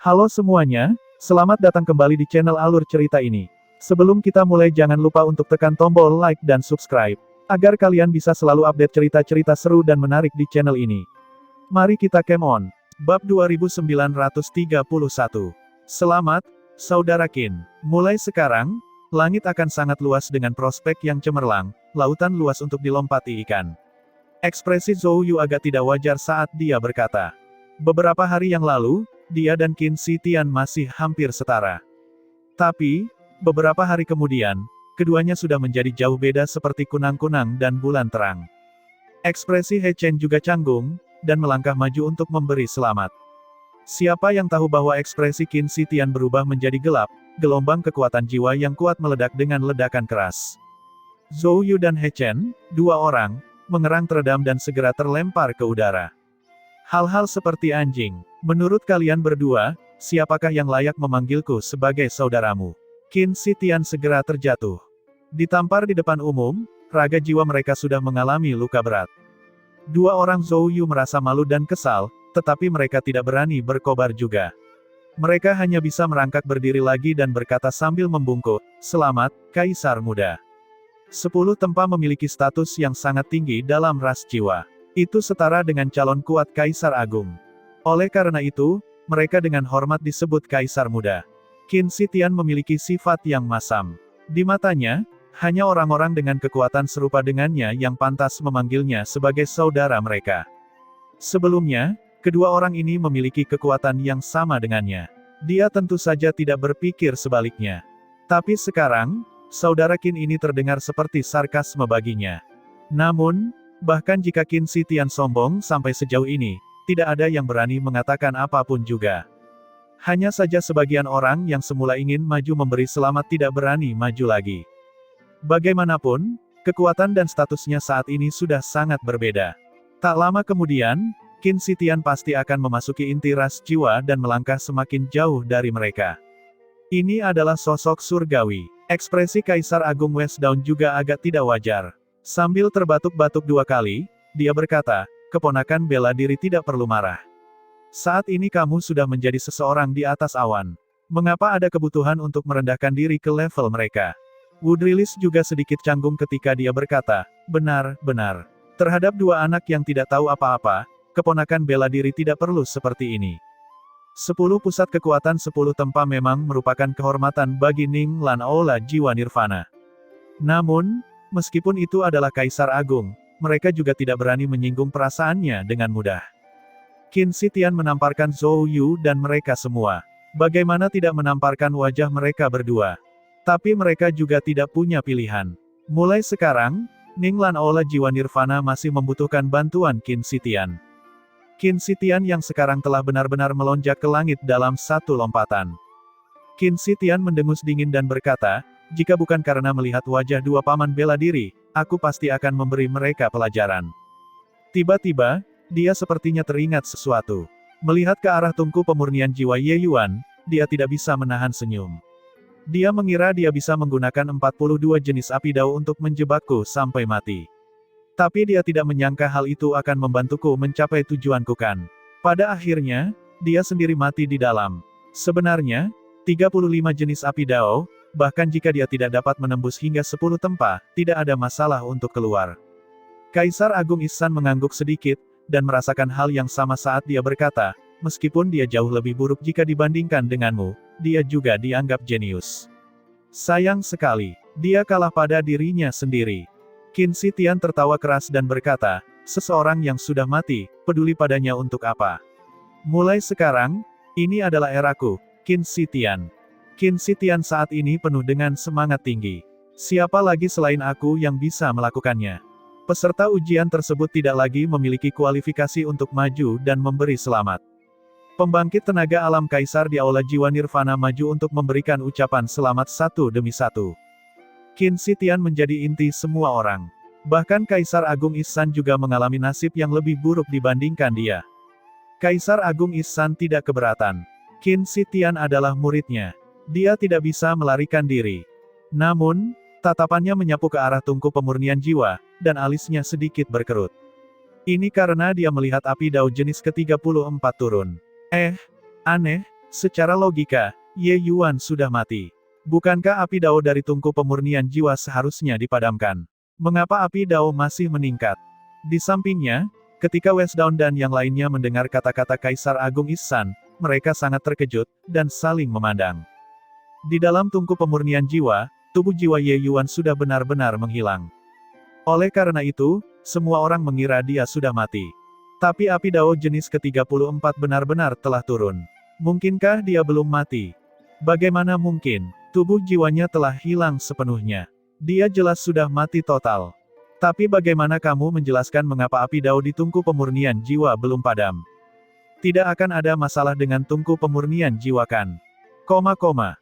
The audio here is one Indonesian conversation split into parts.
Halo semuanya, selamat datang kembali di channel Alur Cerita ini. Sebelum kita mulai jangan lupa untuk tekan tombol like dan subscribe, agar kalian bisa selalu update cerita-cerita seru dan menarik di channel ini. Mari kita game on. Bab 2931. Selamat, Saudara Qin. Mulai sekarang, langit akan sangat luas dengan prospek yang cemerlang, lautan luas untuk dilompati ikan. Ekspresi Zhou Yu agak tidak wajar saat dia berkata. Beberapa hari yang lalu, dia dan Qin Shi Tian masih hampir setara. Tapi, beberapa hari kemudian, keduanya sudah menjadi jauh beda seperti kunang-kunang dan bulan terang. Ekspresi He Chen juga canggung, dan melangkah maju untuk memberi selamat. Siapa yang tahu bahwa ekspresi Qin Shi Tian berubah menjadi gelap, gelombang kekuatan jiwa yang kuat meledak dengan ledakan keras. Zhou Yu dan He Chen, dua orang, mengerang teredam dan segera terlempar ke udara. Hal-hal seperti anjing. Menurut kalian berdua, siapakah yang layak memanggilku sebagai saudaramu? Qin Shi Tian segera terjatuh. Ditampar di depan umum, raga jiwa mereka sudah mengalami luka berat. Dua orang Zhou Yu merasa malu dan kesal, tetapi mereka tidak berani berkobar juga. Mereka hanya bisa merangkak berdiri lagi dan berkata sambil membungkuk, "Selamat, Kaisar Muda." 10 Tempa memiliki status yang sangat tinggi dalam ras jiwa. Itu setara dengan calon kuat Kaisar Agung. Oleh karena itu, mereka dengan hormat disebut Kaisar Muda. Qin Shi Tian memiliki sifat yang masam. Di matanya, hanya orang-orang dengan kekuatan serupa dengannya yang pantas memanggilnya sebagai saudara mereka. Sebelumnya, kedua orang ini memiliki kekuatan yang sama dengannya. Dia tentu saja tidak berpikir sebaliknya. Tapi sekarang, saudara Qin ini terdengar seperti sarkasme baginya. Namun, bahkan jika Qin Shi Tian sombong sampai sejauh ini, tidak ada yang berani mengatakan apapun juga. Hanya saja sebagian orang yang semula ingin maju memberi selamat tidak berani maju lagi. Bagaimanapun, kekuatan dan statusnya saat ini sudah sangat berbeda. Tak lama kemudian, Qin Shi Tian pasti akan memasuki inti ras jiwa dan melangkah semakin jauh dari mereka. Ini adalah sosok surgawi. Ekspresi Kaisar Agung West Dawn juga agak tidak wajar. Sambil terbatuk-batuk 2 kali, dia berkata, "Keponakan bela diri tidak perlu marah. Saat ini kamu sudah menjadi seseorang di atas awan. Mengapa ada kebutuhan untuk merendahkan diri ke level mereka?" Woodrilis juga sedikit canggung ketika dia berkata, benar. Terhadap 2 anak yang tidak tahu apa-apa, keponakan bela diri tidak perlu seperti ini. 10 pusat kekuatan 10 tempa memang merupakan kehormatan bagi Ning Lan Aula Jiwa Nirvana. Namun, meskipun itu adalah Kaisar Agung, mereka juga tidak berani menyinggung perasaannya dengan mudah. Qin Shi Tian menamparkan Zhou Yu dan mereka semua. Bagaimana tidak menamparkan wajah mereka berdua? Tapi mereka juga tidak punya pilihan. Mulai sekarang, Ning Lan Aula Jiwa Nirvana masih membutuhkan bantuan Qin Shi Tian. Qin Shi Tian yang sekarang telah benar-benar melonjak ke langit dalam satu lompatan. Qin Shi Tian mendengus dingin dan berkata, "Jika bukan karena melihat wajah 2 paman bela diri, aku pasti akan memberi mereka pelajaran." Tiba-tiba, dia sepertinya teringat sesuatu. Melihat ke arah tungku pemurnian jiwa Ye Yuan, dia tidak bisa menahan senyum. Dia mengira dia bisa menggunakan 42 jenis api dao untuk menjebakku sampai mati. Tapi dia tidak menyangka hal itu akan membantuku mencapai tujuanku kan. Pada akhirnya, dia sendiri mati di dalam. Sebenarnya, 35 jenis api dao, bahkan jika dia tidak dapat menembus hingga 10 tempa, tidak ada masalah untuk keluar. Kaisar Agung Ihsan mengangguk sedikit, dan merasakan hal yang sama saat dia berkata, meskipun dia jauh lebih buruk jika dibandingkan denganmu, dia juga dianggap jenius. Sayang sekali, dia kalah pada dirinya sendiri. Qin Shi Tian tertawa keras dan berkata, seseorang yang sudah mati, peduli padanya untuk apa? Mulai sekarang, ini adalah eraku, Qin Shi Tian. Qin Shi Tian saat ini penuh dengan semangat tinggi. Siapa lagi selain aku yang bisa melakukannya? Peserta ujian tersebut tidak lagi memiliki kualifikasi untuk maju dan memberi selamat. Pembangkit tenaga alam Kaisar di Aula Jiwa Nirvana maju untuk memberikan ucapan selamat satu demi satu. Qin Shi Tian menjadi inti semua orang. Bahkan Kaisar Agung Ihsan juga mengalami nasib yang lebih buruk dibandingkan dia. Kaisar Agung Ihsan tidak keberatan. Qin Shi Tian adalah muridnya. Dia tidak bisa melarikan diri. Namun, tatapannya menyapu ke arah tungku pemurnian jiwa, dan alisnya sedikit berkerut. Ini karena dia melihat api dao jenis ke-34 turun. Aneh, Secara logika, Ye Yuan sudah mati. Bukankah api dao dari tungku pemurnian jiwa seharusnya dipadamkan? Mengapa api dao masih meningkat? Di sampingnya, ketika Westdown dan yang lainnya mendengar kata-kata Kaisar Agung Ihsan, mereka sangat terkejut, dan saling memandang. Di dalam tungku pemurnian jiwa, tubuh jiwa Ye Yuan sudah benar-benar menghilang. Oleh karena itu, semua orang mengira dia sudah mati. Tapi api dao jenis ke-34 benar-benar telah turun. Mungkinkah dia belum mati? Bagaimana mungkin? Tubuh jiwanya telah hilang sepenuhnya. Dia jelas sudah mati total. Tapi bagaimana kamu menjelaskan mengapa api dao di tungku pemurnian jiwa belum padam? Tidak akan ada masalah dengan tungku pemurnian jiwa kan?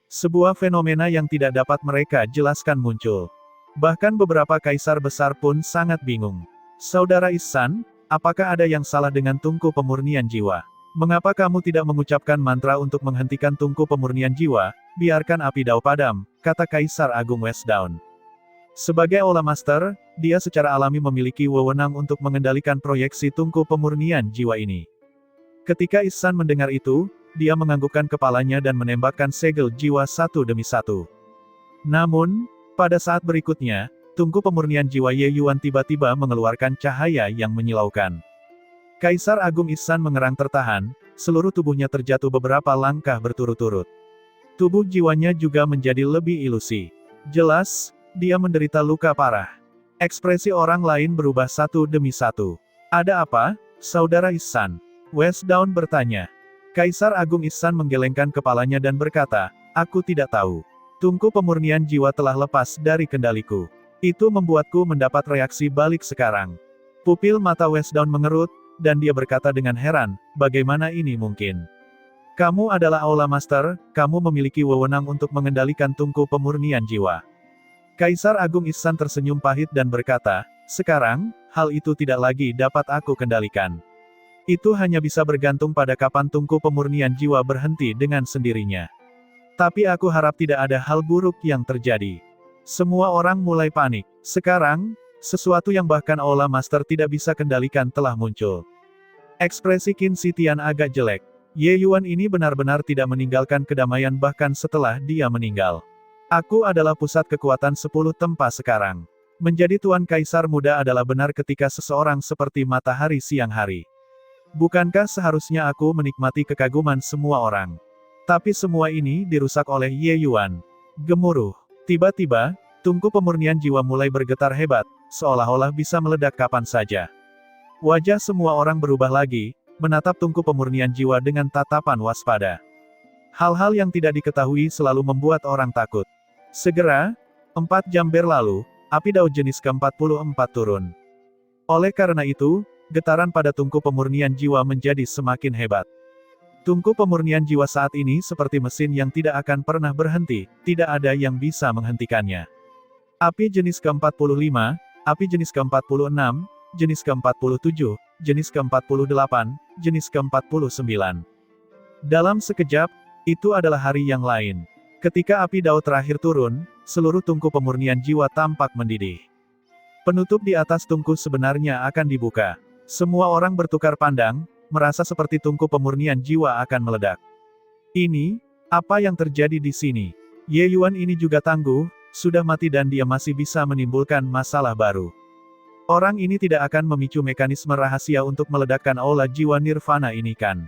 Sebuah fenomena yang tidak dapat mereka jelaskan muncul. Bahkan beberapa kaisar besar pun sangat bingung. Saudara Ihsan, apakah ada yang salah dengan tungku pemurnian jiwa? Mengapa kamu tidak mengucapkan mantra untuk menghentikan tungku pemurnian jiwa, biarkan api dao padam, kata Kaisar Agung Westdown. Sebagai Aula Master, dia secara alami memiliki wewenang untuk mengendalikan proyeksi tungku pemurnian jiwa ini. Ketika Ihsan mendengar itu, dia menganggukkan kepalanya dan menembakkan segel jiwa satu demi satu. Namun, pada saat berikutnya, tungku pemurnian jiwa Ye Yuan tiba-tiba mengeluarkan cahaya yang menyilaukan. Kaisar Agung Ihsan mengerang tertahan, seluruh tubuhnya terjatuh beberapa langkah berturut-turut. Tubuh jiwanya juga menjadi lebih ilusi. Jelas, dia menderita luka parah. Ekspresi orang lain berubah satu demi satu. Ada apa, Saudara Ihsan? Westdown bertanya. Kaisar Agung Ihsan menggelengkan kepalanya dan berkata, aku tidak tahu. Tungku pemurnian jiwa telah lepas dari kendaliku. Itu membuatku mendapat reaksi balik sekarang. Pupil mata Westdown mengerut, dan dia berkata dengan heran, bagaimana ini mungkin? Kamu adalah Aula Master, kamu memiliki wewenang untuk mengendalikan tungku pemurnian jiwa. Kaisar Agung Ihsan tersenyum pahit dan berkata, sekarang, hal itu tidak lagi dapat aku kendalikan. Itu hanya bisa bergantung pada kapan tungku pemurnian jiwa berhenti dengan sendirinya. Tapi aku harap tidak ada hal buruk yang terjadi. Semua orang mulai panik. Sekarang, sesuatu yang bahkan Aula Master tidak bisa kendalikan telah muncul. Ekspresi Qin Shi Tian agak jelek. Ye Yuan ini benar-benar tidak meninggalkan kedamaian bahkan setelah dia meninggal. Aku adalah pusat kekuatan 10 tempa sekarang. Menjadi Tuan Kaisar muda adalah benar ketika seseorang seperti matahari siang hari. Bukankah seharusnya aku menikmati kekaguman semua orang? Tapi semua ini dirusak oleh Ye Yuan. Gemuruh. Tiba-tiba, tungku pemurnian jiwa mulai bergetar hebat, seolah-olah bisa meledak kapan saja. Wajah semua orang berubah lagi, menatap tungku pemurnian jiwa dengan tatapan waspada. Hal-hal yang tidak diketahui selalu membuat orang takut. Segera, 4 jam berlalu, api dao jenis ke-44 turun. Oleh karena itu, getaran pada tungku pemurnian jiwa menjadi semakin hebat. Tungku pemurnian jiwa saat ini seperti mesin yang tidak akan pernah berhenti, tidak ada yang bisa menghentikannya. Api jenis ke-45, api jenis ke-46, jenis ke-47, jenis ke-48, jenis ke-49. Dalam sekejap, itu adalah hari yang lain. Ketika api dao terakhir turun, seluruh tungku pemurnian jiwa tampak mendidih. Penutup di atas tungku sebenarnya akan dibuka. Semua orang bertukar pandang, merasa seperti tungku pemurnian jiwa akan meledak. Ini, apa yang terjadi di sini? Ye Yuan ini juga tangguh, sudah mati dan dia masih bisa menimbulkan masalah baru. Orang ini tidak akan memicu mekanisme rahasia untuk meledakkan aula jiwa nirvana ini kan?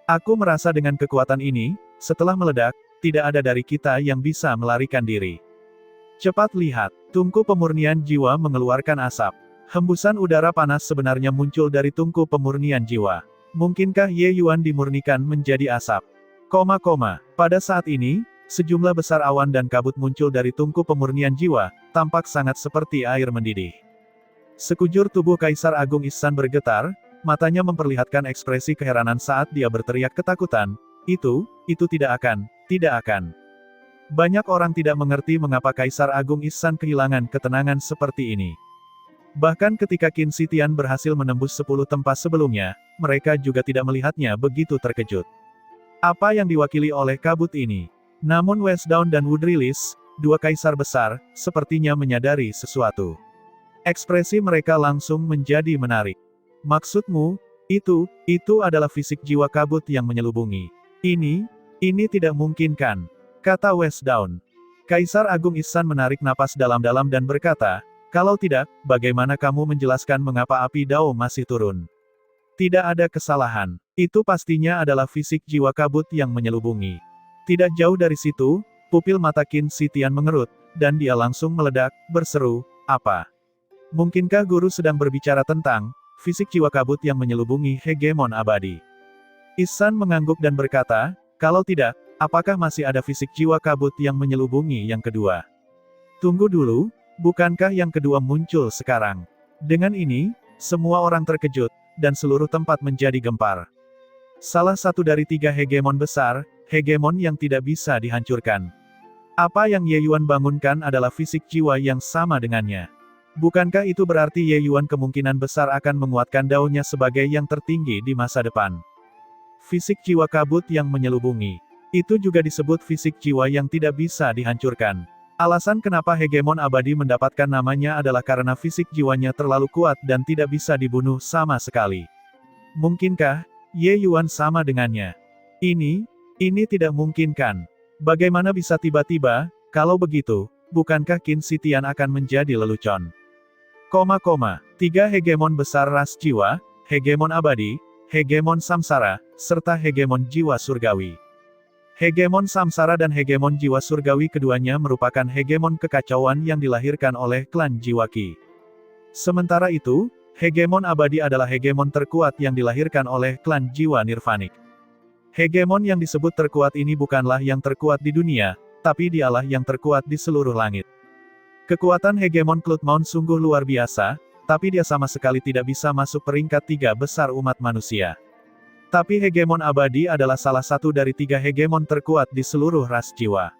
Aku merasa dengan kekuatan ini, setelah meledak, tidak ada dari kita yang bisa melarikan diri. Cepat lihat, tungku pemurnian jiwa mengeluarkan asap. Hembusan udara panas sebenarnya muncul dari tungku pemurnian jiwa. Mungkinkah Ye Yuan dimurnikan menjadi asap? Pada saat ini, sejumlah besar awan dan kabut muncul dari tungku pemurnian jiwa, tampak sangat seperti air mendidih. Sekujur tubuh Kaisar Agung Ihsan bergetar, matanya memperlihatkan ekspresi keheranan saat dia berteriak ketakutan, itu tidak akan. Banyak orang tidak mengerti mengapa Kaisar Agung Ihsan kehilangan ketenangan seperti ini. Bahkan ketika Qin Shi Tian berhasil menembus 10 tempat sebelumnya, mereka juga tidak melihatnya begitu terkejut. Apa yang diwakili oleh kabut ini? Namun Westdown dan Woodrillis, dua kaisar besar, sepertinya menyadari sesuatu. Ekspresi mereka langsung menjadi menarik. Maksudmu, itu adalah fisik jiwa kabut yang menyelubungi. Ini Ini tidak mungkin kan? Kata West Dawn. Kaisar Agung Ihsan menarik napas dalam-dalam dan berkata, kalau tidak, bagaimana kamu menjelaskan mengapa api Dao masih turun? Tidak ada kesalahan. Itu pastinya adalah fisik jiwa kabut yang menyelubungi. Tidak jauh dari situ, pupil mata Qin Shi Tian mengerut, dan dia langsung meledak, berseru, apa? Mungkinkah guru sedang berbicara tentang fisik jiwa kabut yang menyelubungi hegemon abadi? Ihsan mengangguk dan berkata, kalau tidak, apakah masih ada fisik jiwa kabut yang menyelubungi yang kedua? Tunggu dulu, bukankah yang kedua muncul sekarang? Dengan ini, semua orang terkejut, dan seluruh tempat menjadi gempar. Salah satu dari 3 hegemon besar, hegemon yang tidak bisa dihancurkan. Apa yang Ye Yuan bangunkan adalah fisik jiwa yang sama dengannya. Bukankah itu berarti Ye Yuan kemungkinan besar akan menguatkan daunnya sebagai yang tertinggi di masa depan? Fisik jiwa kabut yang menyelubungi. Itu juga disebut fisik jiwa yang tidak bisa dihancurkan. Alasan kenapa hegemon abadi mendapatkan namanya adalah karena fisik jiwanya terlalu kuat dan tidak bisa dibunuh sama sekali. Mungkinkah Ye Yuan sama dengannya? Ini tidak mungkin kan? Bagaimana bisa tiba-tiba? Kalau begitu, bukankah Qin Shi Tian akan menjadi lelucon? 3 hegemon besar ras jiwa, hegemon abadi, hegemon samsara, serta hegemon jiwa surgawi. Hegemon samsara dan hegemon jiwa surgawi keduanya merupakan hegemon kekacauan yang dilahirkan oleh klan jiwa Qi. Sementara itu, hegemon abadi adalah hegemon terkuat yang dilahirkan oleh klan jiwa nirvanik. Hegemon yang disebut terkuat ini bukanlah yang terkuat di dunia, tapi dialah yang terkuat di seluruh langit. Kekuatan hegemon Cloudmount sungguh luar biasa, tapi dia sama sekali tidak bisa masuk peringkat 3 besar umat manusia. Tapi hegemon abadi adalah salah satu dari 3 hegemon terkuat di seluruh ras jiwa.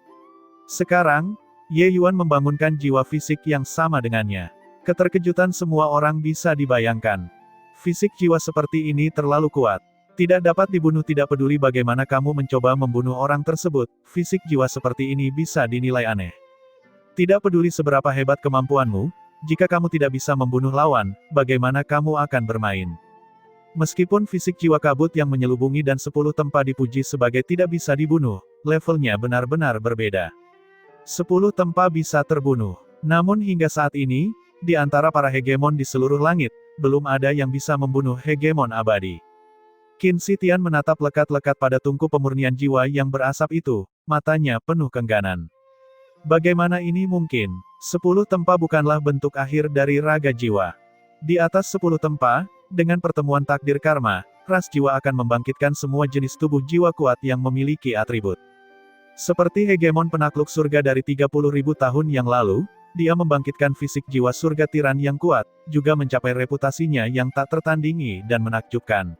Sekarang, Ye Yuan membangunkan jiwa fisik yang sama dengannya. Keterkejutan semua orang bisa dibayangkan. Fisik jiwa seperti ini terlalu kuat. Tidak dapat dibunuh, tidak peduli bagaimana kamu mencoba membunuh orang tersebut, fisik jiwa seperti ini bisa dinilai aneh. Tidak peduli seberapa hebat kemampuanmu, jika kamu tidak bisa membunuh lawan, bagaimana kamu akan bermain? Meskipun fisik jiwa kabut yang menyelubungi dan 10 tempa dipuji sebagai tidak bisa dibunuh, levelnya benar-benar berbeda. 10 tempa bisa terbunuh. Namun hingga saat ini, di antara para hegemon di seluruh langit, belum ada yang bisa membunuh hegemon abadi. Qin Shi Tian menatap lekat-lekat pada tungku pemurnian jiwa yang berasap itu, matanya penuh kengganan. Bagaimana ini mungkin? 10 tempa bukanlah bentuk akhir dari raga jiwa. Di atas 10 tempa, dengan pertemuan takdir karma, ras jiwa akan membangkitkan semua jenis tubuh jiwa kuat yang memiliki atribut. Seperti hegemon penakluk surga dari 30.000 tahun yang lalu, dia membangkitkan fisik jiwa surga tiran yang kuat, juga mencapai reputasinya yang tak tertandingi dan menakjubkan.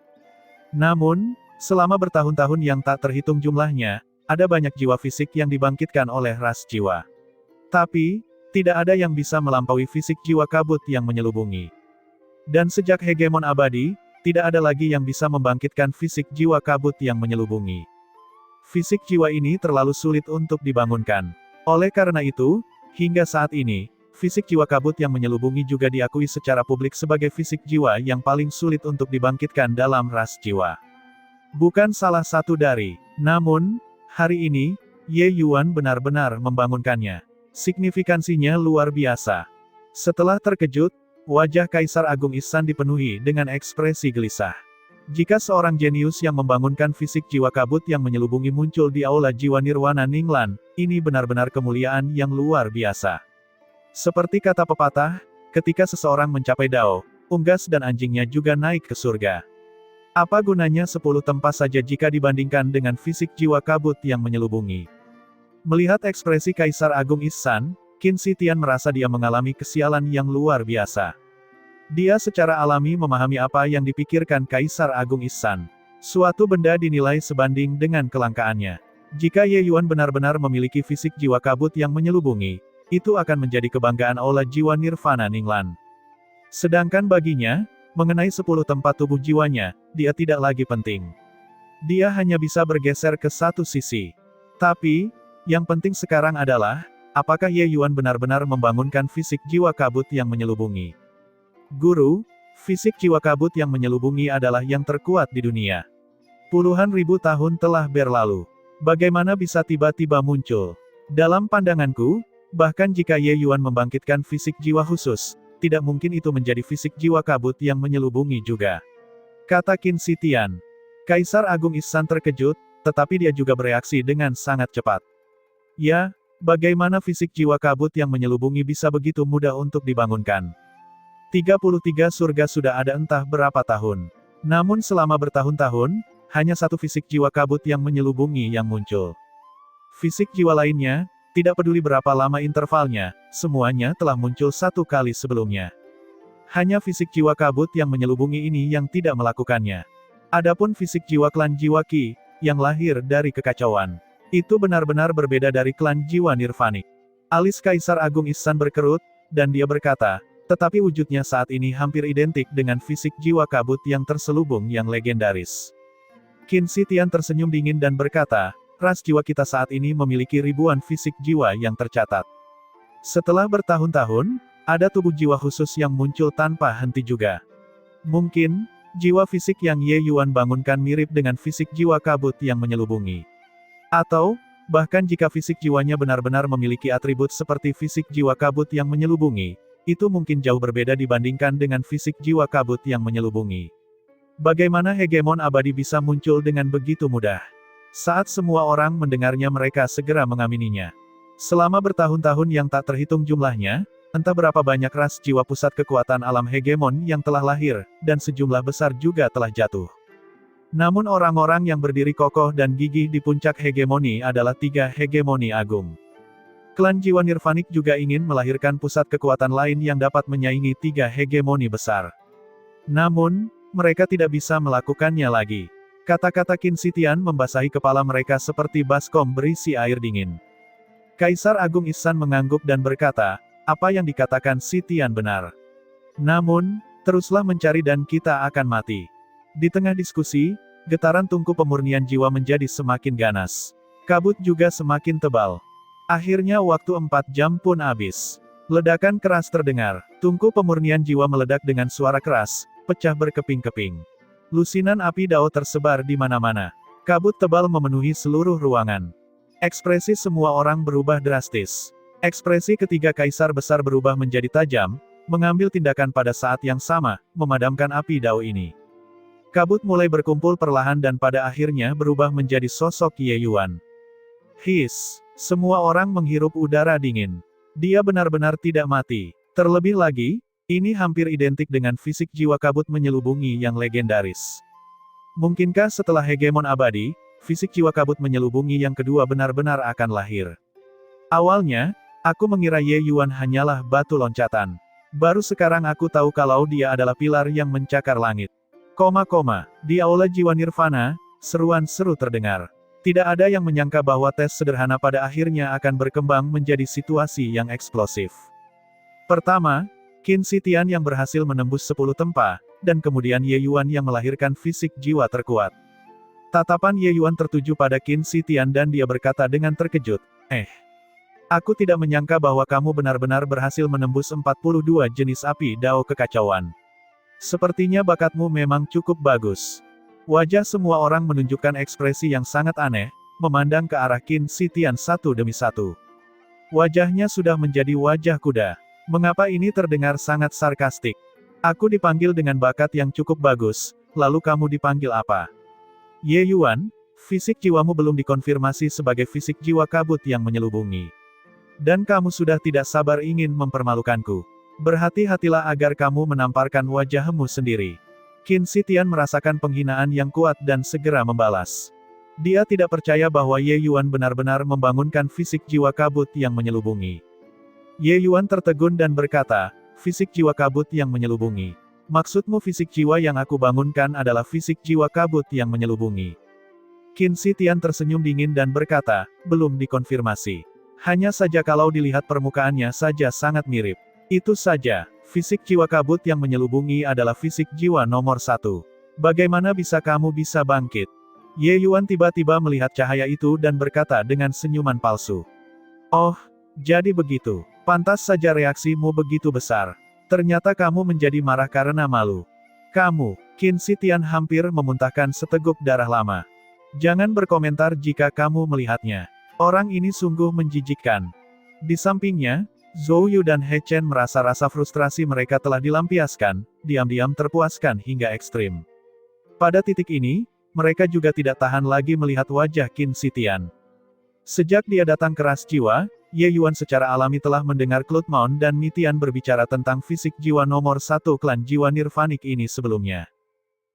Namun, selama bertahun-tahun yang tak terhitung jumlahnya, ada banyak jiwa fisik yang dibangkitkan oleh ras jiwa. Tapi, tidak ada yang bisa melampaui fisik jiwa kabut yang menyelubungi. Dan sejak hegemon abadi, tidak ada lagi yang bisa membangkitkan fisik jiwa kabut yang menyelubungi. Fisik jiwa ini terlalu sulit untuk dibangunkan. Oleh karena itu, hingga saat ini, fisik jiwa kabut yang menyelubungi juga diakui secara publik sebagai fisik jiwa yang paling sulit untuk dibangkitkan dalam ras jiwa. Bukan salah satu dari. Namun, hari ini, Ye Yuan benar-benar membangunkannya. Signifikansinya luar biasa. Setelah terkejut, wajah Kaisar Agung Ihsan dipenuhi dengan ekspresi gelisah. Jika seorang jenius yang membangunkan fisik jiwa kabut yang menyelubungi muncul di aula jiwa nirwana Ninglan, ini benar-benar kemuliaan yang luar biasa. Seperti kata pepatah, ketika seseorang mencapai Dao, unggas dan anjingnya juga naik ke surga. Apa gunanya 10 tempa saja jika dibandingkan dengan fisik jiwa kabut yang menyelubungi? Melihat ekspresi Kaisar Agung Ihsan, Qin Shi Tian merasa dia mengalami kesialan yang luar biasa. Dia secara alami memahami apa yang dipikirkan Kaisar Agung Ihsan. Suatu benda dinilai sebanding dengan kelangkaannya. Jika Ye Yuan benar-benar memiliki fisik jiwa kabut yang menyelubungi, itu akan menjadi kebanggaan aula jiwa nirvana Ninglan. Sedangkan baginya, mengenai 10 tempat tubuh jiwanya, dia tidak lagi penting. Dia hanya bisa bergeser ke satu sisi. Tapi, yang penting sekarang adalah, apakah Ye Yuan benar-benar membangunkan fisik jiwa kabut yang menyelubungi? Guru, fisik jiwa kabut yang menyelubungi adalah yang terkuat di dunia. Puluhan ribu tahun telah berlalu. Bagaimana bisa tiba-tiba muncul? Dalam pandanganku, bahkan jika Ye Yuan membangkitkan fisik jiwa khusus, tidak mungkin itu menjadi fisik jiwa kabut yang menyelubungi juga. Kata Qin Shi Tian. Kaisar Agung Ihsan terkejut, tetapi dia juga bereaksi dengan sangat cepat. Ya, bagaimana fisik jiwa kabut yang menyelubungi bisa begitu mudah untuk dibangunkan? 33 surga sudah ada entah berapa tahun. Namun selama bertahun-tahun, hanya satu fisik jiwa kabut yang menyelubungi yang muncul. Fisik jiwa lainnya, tidak peduli berapa lama intervalnya, semuanya telah muncul satu kali sebelumnya. Hanya fisik jiwa kabut yang menyelubungi ini yang tidak melakukannya. Adapun fisik jiwa klan jiwa Qi, yang lahir dari kekacauan, itu benar-benar berbeda dari klan jiwa Nirvanik. Alis Kaisar Agung Ihsan berkerut, dan dia berkata, tetapi wujudnya saat ini hampir identik dengan fisik jiwa kabut yang terselubung yang legendaris. Qin Shi Tian tersenyum dingin dan berkata, ras jiwa kita saat ini memiliki ribuan fisik jiwa yang tercatat. Setelah bertahun-tahun, ada tubuh jiwa khusus yang muncul tanpa henti juga. Mungkin, jiwa fisik yang Ye Yuan bangunkan mirip dengan fisik jiwa kabut yang menyelubungi. Atau, bahkan jika fisik jiwanya benar-benar memiliki atribut seperti fisik jiwa kabut yang menyelubungi, itu mungkin jauh berbeda dibandingkan dengan fisik jiwa kabut yang menyelubungi. Bagaimana hegemon abadi bisa muncul dengan begitu mudah? Saat semua orang mendengarnya mereka segera mengamininya. Selama bertahun-tahun yang tak terhitung jumlahnya, entah berapa banyak ras jiwa pusat kekuatan alam hegemon yang telah lahir, dan sejumlah besar juga telah jatuh. Namun orang-orang yang berdiri kokoh dan gigih di puncak hegemoni adalah 3 hegemoni agung. Klan jiwa Nirvanik juga ingin melahirkan pusat kekuatan lain yang dapat menyaingi 3 hegemoni besar. Namun, mereka tidak bisa melakukannya lagi. Kata-kata Qin Shi Tian membasahi kepala mereka seperti baskom berisi air dingin. Kaisar Agung Ihsan mengangguk dan berkata, apa yang dikatakan Shi Tian benar. Namun, teruslah mencari dan kita akan mati. Di tengah diskusi, getaran tungku pemurnian jiwa menjadi semakin ganas. Kabut juga semakin tebal. Akhirnya waktu 4 jam pun habis. Ledakan keras terdengar. Tungku pemurnian jiwa meledak dengan suara keras, pecah berkeping-keping. Lusinan api dao tersebar di mana-mana. Kabut tebal memenuhi seluruh ruangan. Ekspresi semua orang berubah drastis. Ekspresi ketiga kaisar besar berubah menjadi tajam, mengambil tindakan pada saat yang sama, memadamkan api dao ini. Kabut mulai berkumpul perlahan dan pada akhirnya berubah menjadi sosok Ye Yuan. His, semua orang menghirup udara dingin. Dia benar-benar tidak mati. Terlebih lagi, ini hampir identik dengan fisik jiwa kabut menyelubungi yang legendaris. Mungkinkah setelah hegemon abadi, fisik jiwa kabut menyelubungi yang kedua benar-benar akan lahir? Awalnya, aku mengira Ye Yuan hanyalah batu loncatan. Baru sekarang aku tahu kalau dia adalah pilar yang mencakar langit. Di aula jiwa nirvana, seruan seru terdengar. Tidak ada yang menyangka bahwa tes sederhana pada akhirnya akan berkembang menjadi situasi yang eksplosif. Pertama, Qin Shi Tian yang berhasil menembus 10 tempa, dan kemudian Ye Yuan yang melahirkan fisik jiwa terkuat. Tatapan Ye Yuan tertuju pada Qin Shi Tian dan dia berkata dengan terkejut, aku tidak menyangka bahwa kamu benar-benar berhasil menembus 42 jenis api dao kekacauan. Sepertinya bakatmu memang cukup bagus. Wajah semua orang menunjukkan ekspresi yang sangat aneh, memandang ke arah Qin Shi Tian satu demi satu. Wajahnya sudah menjadi wajah kuda. Mengapa ini terdengar sangat sarkastik? Aku dipanggil dengan bakat yang cukup bagus, lalu kamu dipanggil apa? Ye Yuan, fisik jiwamu belum dikonfirmasi sebagai fisik jiwa kabut yang menyelubungi. Dan kamu sudah tidak sabar ingin mempermalukanku. Berhati-hatilah agar kamu menamparkan wajahmu sendiri. Qin Shi Tian merasakan penghinaan yang kuat dan segera membalas. Dia tidak percaya bahwa Ye Yuan benar-benar membangunkan fisik jiwa kabut yang menyelubungi. Ye Yuan tertegun dan berkata, fisik jiwa kabut yang menyelubungi. Maksudmu fisik jiwa yang aku bangunkan adalah fisik jiwa kabut yang menyelubungi. Qin Shi Tian tersenyum dingin dan berkata, belum dikonfirmasi. Hanya saja kalau dilihat permukaannya saja sangat mirip. Itu saja, fisik jiwa kabut yang menyelubungi adalah fisik jiwa nomor 1. Bagaimana bisa kamu bisa bangkit? Ye Yuan tiba-tiba melihat cahaya itu dan berkata dengan senyuman palsu. Oh, jadi begitu. Pantas saja reaksimu begitu besar. Ternyata kamu menjadi marah karena malu. Kamu, Qin Shi Tian hampir memuntahkan seteguk darah lama. Jangan berkomentar jika kamu melihatnya. Orang ini sungguh menjijikkan. Di sampingnya, Zhou Yu dan He Chen merasa rasa frustrasi mereka telah dilampiaskan, diam-diam terpuaskan hingga ekstrim. Pada titik ini, mereka juga tidak tahan lagi melihat wajah Qin Zitian. Sejak dia datang keras jiwa, Ye Yuan secara alami telah mendengar Cloudmount dan Mitian berbicara tentang fisik jiwa nomor satu klan jiwa nirvanik ini sebelumnya.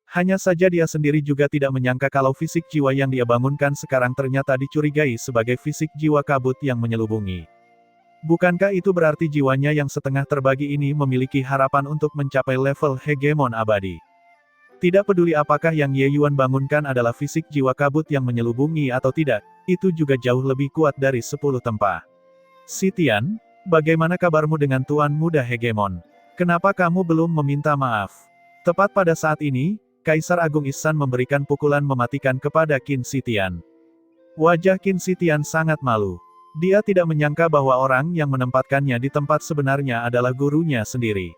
Hanya saja dia sendiri juga tidak menyangka kalau fisik jiwa yang dia bangunkan sekarang ternyata dicurigai sebagai fisik jiwa kabut yang menyelubungi. Bukankah itu berarti jiwanya yang setengah terbagi ini memiliki harapan untuk mencapai level hegemon abadi? Tidak peduli apakah yang Ye Yuan bangunkan adalah fisik jiwa kabut yang menyelubungi atau tidak, itu juga jauh lebih kuat dari 10 tempa. Zitian, bagaimana kabarmu dengan Tuan Muda Hegemon? Kenapa kamu belum meminta maaf? Tepat pada saat ini, Kaisar Agung Ihsan memberikan pukulan mematikan kepada Qin Zitian. Wajah Qin Zitian sangat malu. Dia tidak menyangka bahwa orang yang menempatkannya di tempat sebenarnya adalah gurunya sendiri.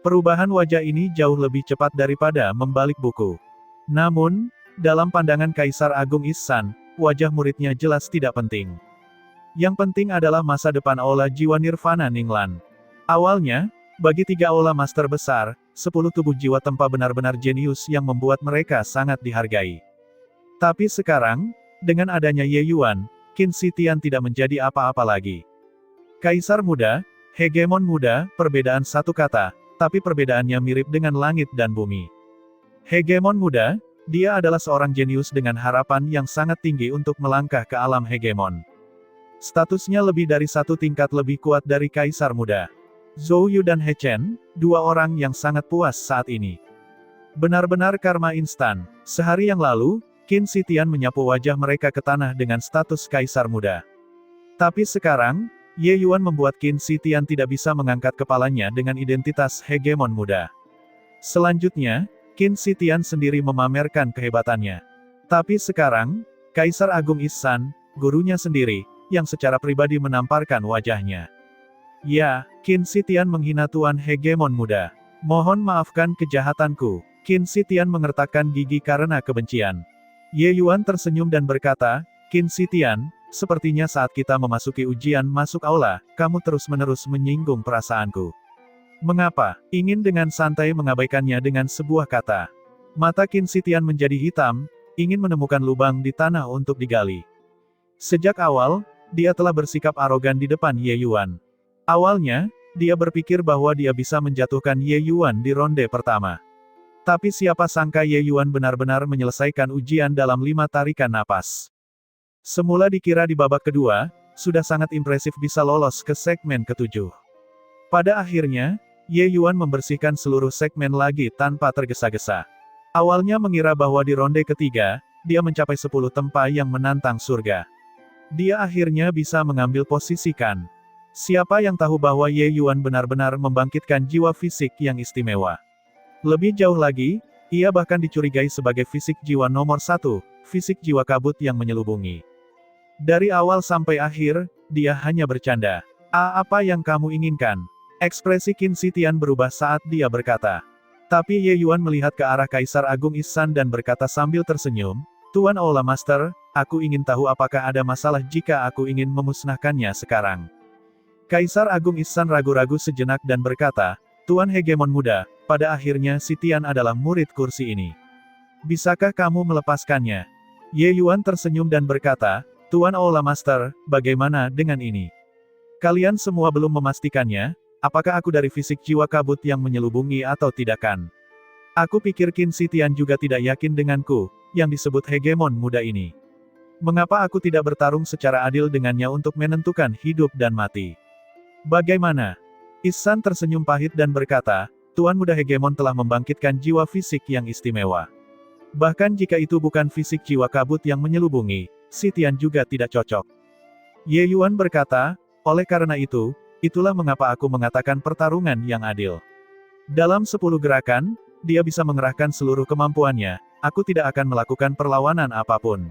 Perubahan wajah ini jauh lebih cepat daripada membalik buku. Namun, dalam pandangan Kaisar Agung Ihsan, wajah muridnya jelas tidak penting. Yang penting adalah masa depan Aula Jiwa Nirvana Ninglan. Awalnya, bagi 3 Aula Master besar, 10 tubuh jiwa tempa benar-benar jenius yang membuat mereka sangat dihargai. Tapi sekarang, dengan adanya Ye Yuan, Qin Zitian tidak menjadi apa-apa lagi. Kaisar muda, hegemon muda, perbedaan satu kata, tapi perbedaannya mirip dengan langit dan bumi. Hegemon muda, dia adalah seorang jenius dengan harapan yang sangat tinggi untuk melangkah ke alam hegemon. Statusnya lebih dari 1 tingkat lebih kuat dari Kaisar muda. Zhou Yu dan He Chen, 2 orang yang sangat puas saat ini. Benar-benar karma instan. Sehari yang lalu, Qin Zitian menyapu wajah mereka ke tanah dengan status Kaisar muda. Tapi sekarang, Ye Yuan membuat Qin Zitian tidak bisa mengangkat kepalanya dengan identitas hegemon muda. Selanjutnya, Qin Zitian sendiri memamerkan kehebatannya. Tapi sekarang, Kaisar Agung Ihsan, gurunya sendiri, yang secara pribadi menamparkan wajahnya. Ya, Qin Zitian menghina Tuan hegemon muda. Mohon maafkan kejahatanku. Qin Zitian mengertakkan gigi karena kebencian. Ye Yuan tersenyum dan berkata, Qin Zitian, sepertinya saat kita memasuki ujian masuk aula, kamu terus-menerus menyinggung perasaanku. Mengapa? Ingin dengan santai mengabaikannya dengan sebuah kata. Mata Qin Zitian menjadi hitam, ingin menemukan lubang di tanah untuk digali. Sejak awal, dia telah bersikap arogan di depan Ye Yuan. Awalnya, dia berpikir bahwa dia bisa menjatuhkan Ye Yuan di ronde pertama. Tapi siapa sangka Ye Yuan benar-benar menyelesaikan ujian dalam 5 tarikan napas. Semula dikira di babak kedua, sudah sangat impresif bisa lolos ke segmen ke-7. Pada akhirnya, Ye Yuan membersihkan seluruh segmen lagi tanpa tergesa-gesa. Awalnya mengira bahwa di ronde ketiga, dia mencapai 10 tempa yang menantang surga. Dia akhirnya bisa mengambil posisi Kan. Siapa yang tahu bahwa Ye Yuan benar-benar membangkitkan jiwa fisik yang istimewa. Lebih jauh lagi, ia bahkan dicurigai sebagai fisik jiwa nomor 1, fisik jiwa kabut yang menyelubungi. Dari awal sampai akhir, dia hanya bercanda. Apa yang kamu inginkan? Ekspresi Qin Zitian berubah saat dia berkata. Tapi Ye Yuan melihat ke arah Kaisar Agung Ihsan dan berkata sambil tersenyum, Tuan Aula Master, aku ingin tahu apakah ada masalah jika aku ingin memusnahkannya sekarang. Kaisar Agung Ihsan ragu-ragu sejenak dan berkata, Tuan hegemon muda, pada akhirnya Zitian adalah murid kursi ini. Bisakah kamu melepaskannya? Ye Yuan tersenyum dan berkata, Tuan Aula Master, bagaimana dengan ini? Kalian semua belum memastikannya, apakah aku dari fisik jiwa kabut yang menyelubungi atau tidak kan? Aku pikir Qin Zitian juga tidak yakin denganku, yang disebut hegemon muda ini. Mengapa aku tidak bertarung secara adil dengannya untuk menentukan hidup dan mati? Bagaimana? Ihsan tersenyum pahit dan berkata, Tuan Muda Hegemon telah membangkitkan jiwa fisik yang istimewa. Bahkan jika itu bukan fisik jiwa kabut yang menyelubungi, Zitian juga tidak cocok. Ye Yuan berkata, oleh karena itu, itulah mengapa aku mengatakan pertarungan yang adil. Dalam 10 gerakan, dia bisa mengerahkan seluruh kemampuannya, aku tidak akan melakukan perlawanan apapun.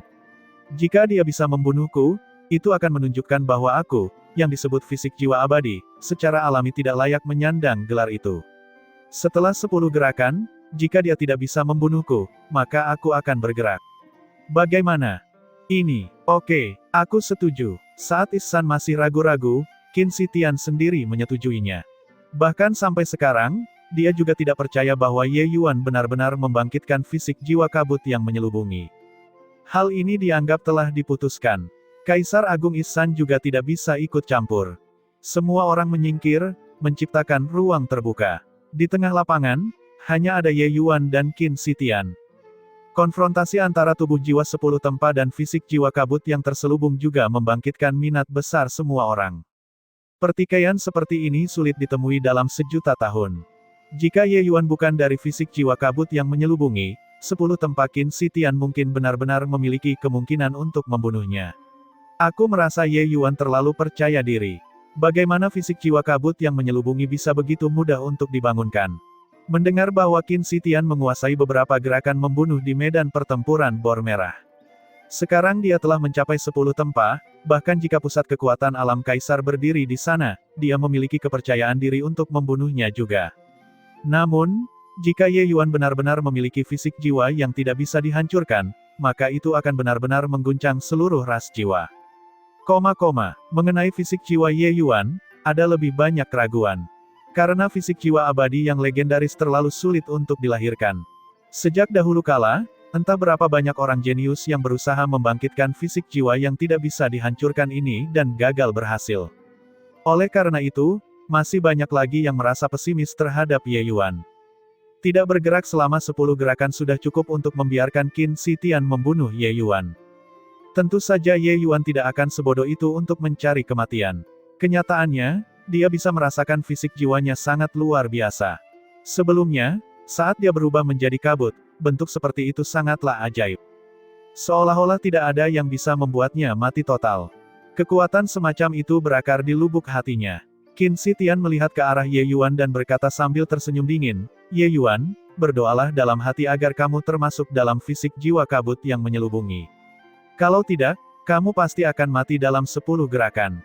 Jika dia bisa membunuhku, itu akan menunjukkan bahwa aku, yang disebut fisik jiwa abadi, secara alami tidak layak menyandang gelar itu. Setelah 10 gerakan, jika dia tidak bisa membunuhku, maka aku akan bergerak. Bagaimana? Ini, oke, aku setuju. Saat Ihsan masih ragu-ragu, Qin Zitian sendiri menyetujuinya. Bahkan sampai sekarang, dia juga tidak percaya bahwa Ye Yuan benar-benar membangkitkan fisik jiwa kabut yang menyelubungi. Hal ini dianggap telah diputuskan. Kaisar Agung Ihsan juga tidak bisa ikut campur. Semua orang menyingkir, menciptakan ruang terbuka. Di tengah lapangan, hanya ada Ye Yuan dan Qin Zitian. Konfrontasi antara tubuh jiwa 10 tempa dan fisik jiwa kabut yang terselubung juga membangkitkan minat besar semua orang. Pertikaian seperti ini sulit ditemui dalam sejuta tahun. Jika Ye Yuan bukan dari fisik jiwa kabut yang menyelubungi, 10 tempa Qin Zitian mungkin benar-benar memiliki kemungkinan untuk membunuhnya. Aku merasa Ye Yuan terlalu percaya diri. Bagaimana fisik jiwa kabut yang menyelubungi bisa begitu mudah untuk dibangunkan? Mendengar bahwa Qin Zitian menguasai beberapa gerakan membunuh di medan pertempuran Bor Merah. Sekarang dia telah mencapai 10 tempa, bahkan jika pusat kekuatan alam kaisar berdiri di sana, dia memiliki kepercayaan diri untuk membunuhnya juga. Namun, jika Ye Yuan benar-benar memiliki fisik jiwa yang tidak bisa dihancurkan, maka itu akan benar-benar mengguncang seluruh ras jiwa. Mengenai fisik jiwa Ye Yuan, ada lebih banyak keraguan. Karena fisik jiwa abadi yang legendaris terlalu sulit untuk dilahirkan. Sejak dahulu kala, entah berapa banyak orang jenius yang berusaha membangkitkan fisik jiwa yang tidak bisa dihancurkan ini dan gagal berhasil. Oleh karena itu, masih banyak lagi yang merasa pesimis terhadap Ye Yuan. Tidak bergerak selama 10 gerakan sudah cukup untuk membiarkan Qin Zitian membunuh Ye Yuan. Tentu saja Ye Yuan tidak akan sebodoh itu untuk mencari kematian. Kenyataannya, dia bisa merasakan fisik jiwanya sangat luar biasa. Sebelumnya, saat dia berubah menjadi kabut, bentuk seperti itu sangatlah ajaib. Seolah-olah tidak ada yang bisa membuatnya mati total. Kekuatan semacam itu berakar di lubuk hatinya. Qin Zitian melihat ke arah Ye Yuan dan berkata sambil tersenyum dingin, "Ye Yuan, berdoalah dalam hati agar kamu termasuk dalam fisik jiwa kabut yang menyelubungi. Kalau tidak, kamu pasti akan mati dalam 10 gerakan."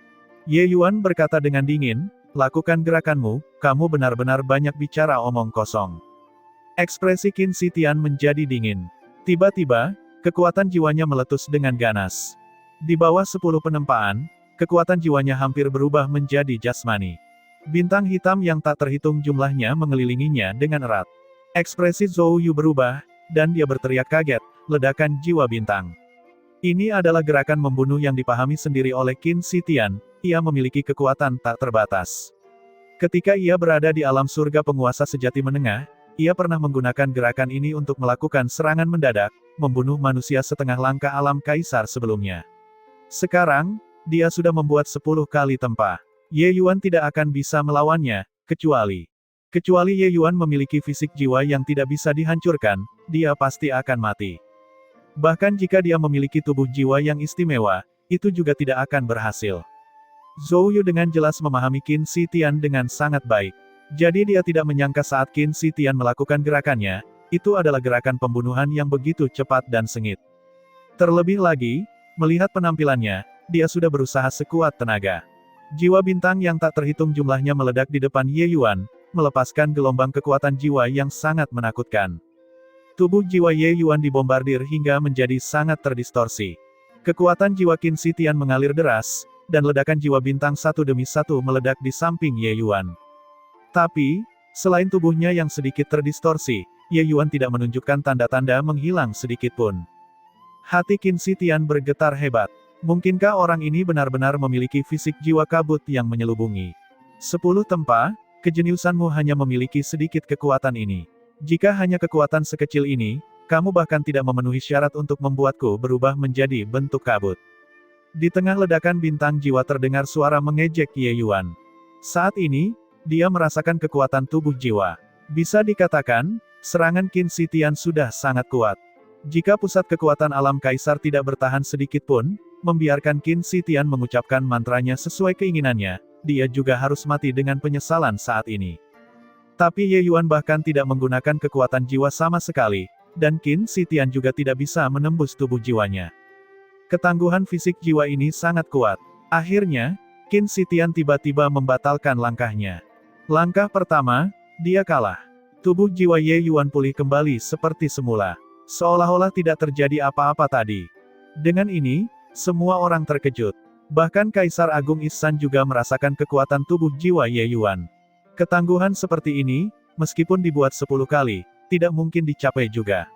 Ye Yuan berkata dengan dingin, "Lakukan gerakanmu, kamu benar-benar banyak bicara omong kosong." Ekspresi Qin Zitian menjadi dingin. Tiba-tiba, kekuatan jiwanya meletus dengan ganas. Di bawah 10 penempaan, kekuatan jiwanya hampir berubah menjadi jasmani. Bintang hitam yang tak terhitung jumlahnya mengelilinginya dengan erat. Ekspresi Zhou Yu berubah, dan dia berteriak kaget, "Ledakan jiwa bintang." Ini adalah gerakan membunuh yang dipahami sendiri oleh Qin Zitian, ia memiliki kekuatan tak terbatas. Ketika ia berada di alam surga penguasa sejati menengah, ia pernah menggunakan gerakan ini untuk melakukan serangan mendadak, membunuh manusia setengah langkah alam kaisar sebelumnya. Sekarang, dia sudah membuat 10 kali tempa. Ye Yuan tidak akan bisa melawannya, kecuali Ye Yuan memiliki fisik jiwa yang tidak bisa dihancurkan, dia pasti akan mati. Bahkan jika dia memiliki tubuh jiwa yang istimewa, itu juga tidak akan berhasil. Zhou Yu dengan jelas memahami Qin Zitian dengan sangat baik. Jadi dia tidak menyangka saat Qin Zitian melakukan gerakannya, itu adalah gerakan pembunuhan yang begitu cepat dan sengit. Terlebih lagi, melihat penampilannya, dia sudah berusaha sekuat tenaga. Jiwa bintang yang tak terhitung jumlahnya meledak di depan Ye Yuan, melepaskan gelombang kekuatan jiwa yang sangat menakutkan. Tubuh jiwa Ye Yuan dibombardir hingga menjadi sangat terdistorsi. Kekuatan jiwa Qin Zitian mengalir deras, dan ledakan jiwa bintang satu demi satu meledak di samping Ye Yuan. Tapi, selain tubuhnya yang sedikit terdistorsi, Ye Yuan tidak menunjukkan tanda-tanda menghilang sedikitpun. Hati Qin Zitian bergetar hebat. Mungkinkah orang ini benar-benar memiliki fisik jiwa kabut yang menyelubungi? 10 tempa, kejeniusanmu hanya memiliki sedikit kekuatan ini. Jika hanya kekuatan sekecil ini, kamu bahkan tidak memenuhi syarat untuk membuatku berubah menjadi bentuk kabut. Di tengah ledakan bintang jiwa terdengar suara mengejek Ye Yuan. Saat ini, dia merasakan kekuatan tubuh jiwa. Bisa dikatakan, serangan Qin Zitian sudah sangat kuat. Jika pusat kekuatan alam kaisar tidak bertahan sedikit pun, membiarkan Qin Zitian mengucapkan mantranya sesuai keinginannya, dia juga harus mati dengan penyesalan saat ini. Tapi Ye Yuan bahkan tidak menggunakan kekuatan jiwa sama sekali, dan Qin Zitian juga tidak bisa menembus tubuh jiwanya. Ketangguhan fisik jiwa ini sangat kuat. Akhirnya, Qin Zitian tiba-tiba membatalkan langkahnya. Langkah pertama, dia kalah. Tubuh jiwa Ye Yuan pulih kembali seperti semula. Seolah-olah tidak terjadi apa-apa tadi. Dengan ini, semua orang terkejut. Bahkan Kaisar Agung Ihsan juga merasakan kekuatan tubuh jiwa Ye Yuan. Ketangguhan seperti ini, meskipun dibuat 10 kali, tidak mungkin dicapai juga.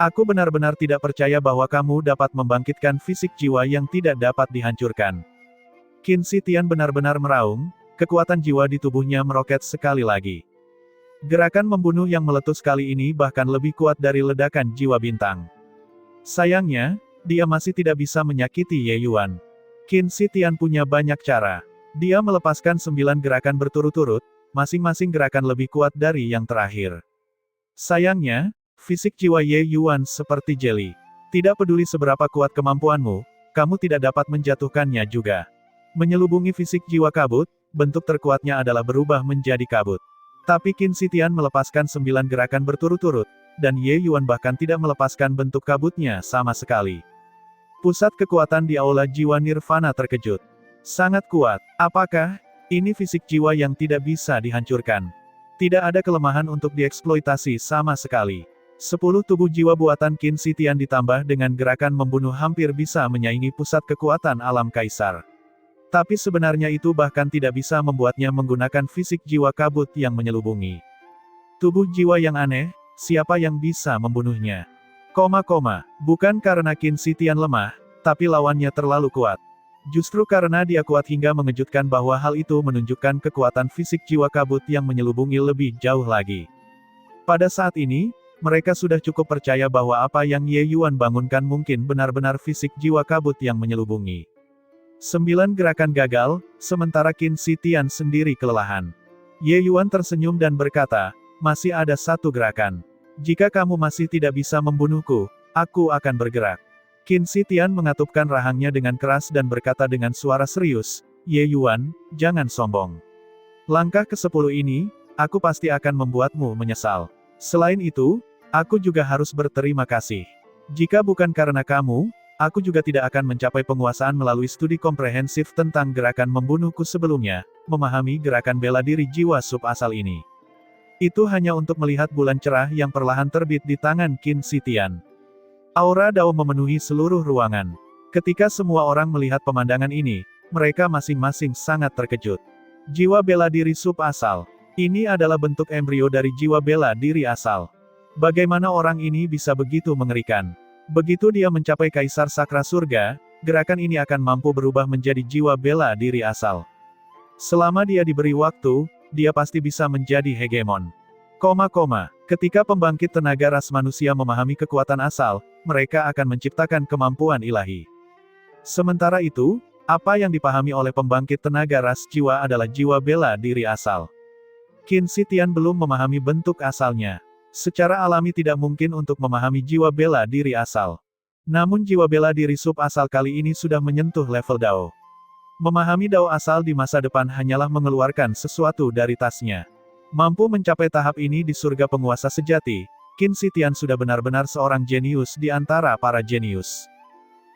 Aku benar-benar tidak percaya bahwa kamu dapat membangkitkan fisik jiwa yang tidak dapat dihancurkan. Qin Shi Tian benar-benar meraung, kekuatan jiwa di tubuhnya meroket sekali lagi. Gerakan membunuh yang meletus kali ini bahkan lebih kuat dari ledakan jiwa bintang. Sayangnya, dia masih tidak bisa menyakiti Ye Yuan. Qin Shi Tian punya banyak cara. Dia melepaskan 9 gerakan berturut-turut, masing-masing gerakan lebih kuat dari yang terakhir. Sayangnya, fisik jiwa Ye Yuan seperti jeli. Tidak peduli seberapa kuat kemampuanmu, kamu tidak dapat menjatuhkannya juga. Menyelubungi fisik jiwa kabut, bentuk terkuatnya adalah berubah menjadi kabut. Tapi Qin Shi Tian melepaskan 9 gerakan berturut-turut, dan Ye Yuan bahkan tidak melepaskan bentuk kabutnya sama sekali. Pusat kekuatan di Aula Jiwa Nirvana terkejut. Sangat kuat. Apakah ini fisik jiwa yang tidak bisa dihancurkan? Tidak ada kelemahan untuk dieksploitasi sama sekali. 10 tubuh jiwa buatan Qin Shi Tian ditambah dengan gerakan membunuh hampir bisa menyaingi pusat kekuatan alam kaisar. Tapi sebenarnya itu bahkan tidak bisa membuatnya menggunakan fisik jiwa kabut yang menyelubungi. Tubuh jiwa yang aneh, siapa yang bisa membunuhnya? Bukan karena Qin Shi Tian lemah, tapi lawannya terlalu kuat. Justru karena dia kuat hingga mengejutkan bahwa hal itu menunjukkan kekuatan fisik jiwa kabut yang menyelubungi lebih jauh lagi. Pada saat ini, mereka sudah cukup percaya bahwa apa yang Ye Yuan bangunkan mungkin benar-benar fisik jiwa kabut yang menyelubungi. 9 gerakan gagal, sementara Qin Shi Tian sendiri kelelahan. Ye Yuan tersenyum dan berkata, masih ada 1 gerakan. Jika kamu masih tidak bisa membunuhku, aku akan bergerak. Qin Shi Tian mengatupkan rahangnya dengan keras dan berkata dengan suara serius, Ye Yuan, jangan sombong. Langkah ke-10 ini, aku pasti akan membuatmu menyesal. Selain itu, aku juga harus berterima kasih. Jika bukan karena kamu, aku juga tidak akan mencapai penguasaan melalui studi komprehensif tentang gerakan membunuhku sebelumnya, memahami gerakan bela diri jiwa sub asal ini. Itu hanya untuk melihat bulan cerah yang perlahan terbit di tangan Qin Shi Tian. Aura Dao memenuhi seluruh ruangan. Ketika semua orang melihat pemandangan ini, mereka masing-masing sangat terkejut. Jiwa bela diri sub asal. Ini adalah bentuk embrio dari jiwa bela diri asal. Bagaimana orang ini bisa begitu mengerikan? Begitu dia mencapai Kaisar Sakra Surga, gerakan ini akan mampu berubah menjadi jiwa bela diri asal. Selama dia diberi waktu, dia pasti bisa menjadi hegemon. Ketika pembangkit tenaga ras manusia memahami kekuatan asal, mereka akan menciptakan kemampuan ilahi. Sementara itu, apa yang dipahami oleh pembangkit tenaga ras jiwa adalah jiwa bela diri asal. Qin Shi Tian belum memahami bentuk asalnya. Secara alami tidak mungkin untuk memahami jiwa bela diri asal. Namun jiwa bela diri sub asal kali ini sudah menyentuh level Dao. Memahami Dao asal di masa depan hanyalah mengeluarkan sesuatu dari tasnya. Mampu mencapai tahap ini di surga penguasa sejati, Qin Shi Tian sudah benar-benar seorang jenius di antara para jenius.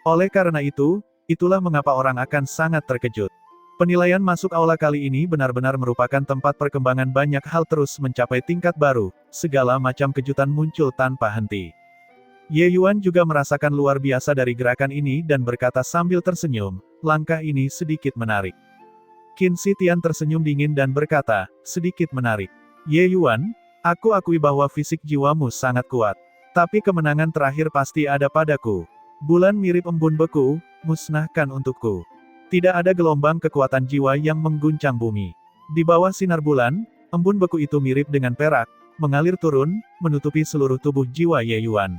Oleh karena itu, itulah mengapa orang akan sangat terkejut. Penilaian masuk aula kali ini benar-benar merupakan tempat perkembangan banyak hal terus mencapai tingkat baru, segala macam kejutan muncul tanpa henti. Ye Yuan juga merasakan luar biasa dari gerakan ini dan berkata sambil tersenyum, langkah ini sedikit menarik. Qin Shi Tian tersenyum dingin dan berkata, sedikit menarik. Ye Yuan, aku akui bahwa fisik jiwamu sangat kuat. Tapi kemenangan terakhir pasti ada padaku. Bulan mirip embun beku, musnahkan untukku. Tidak ada gelombang kekuatan jiwa yang mengguncang bumi. Di bawah sinar bulan, embun beku itu mirip dengan perak, mengalir turun, menutupi seluruh tubuh jiwa Ye Yuan.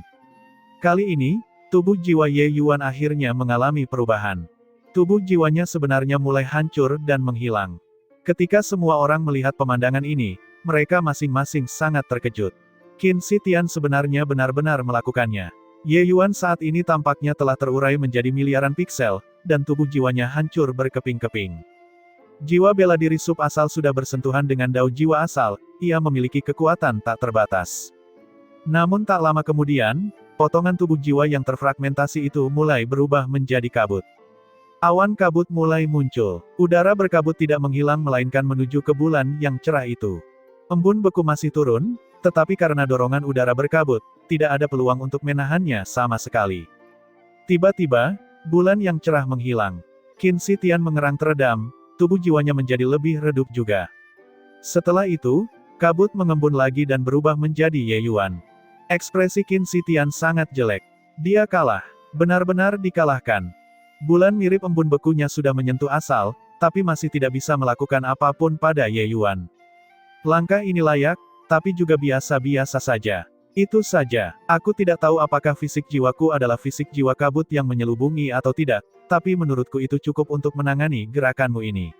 Kali ini, tubuh jiwa Ye Yuan akhirnya mengalami perubahan. Tubuh jiwanya sebenarnya mulai hancur dan menghilang. Ketika semua orang melihat pemandangan ini, mereka masing-masing sangat terkejut. Qin Shi Tian sebenarnya benar-benar melakukannya. Ye Yuan saat ini tampaknya telah terurai menjadi miliaran piksel, dan tubuh jiwanya hancur berkeping-keping. Jiwa bela diri sub asal sudah bersentuhan dengan Dao jiwa asal, ia memiliki kekuatan tak terbatas. Namun tak lama kemudian, potongan tubuh jiwa yang terfragmentasi itu mulai berubah menjadi kabut. Awan kabut mulai muncul. Udara berkabut tidak menghilang melainkan menuju ke bulan yang cerah itu. Embun beku masih turun, tetapi karena dorongan udara berkabut, tidak ada peluang untuk menahannya sama sekali. Tiba-tiba, bulan yang cerah menghilang. Qin Shi Tian mengerang teredam, tubuh jiwanya menjadi lebih redup juga. Setelah itu, kabut mengembun lagi dan berubah menjadi Ye Yuan. Ekspresi Qin Shi Tian sangat jelek. Dia kalah. Benar-benar dikalahkan. Bulan mirip embun bekunya sudah menyentuh asal, tapi masih tidak bisa melakukan apapun pada Ye Yuan. Langkah ini layak, tapi juga biasa-biasa saja. Itu saja. Aku tidak tahu apakah fisik jiwaku adalah fisik jiwa kabut yang menyelubungi atau tidak, tapi menurutku itu cukup untuk menangani gerakanmu ini.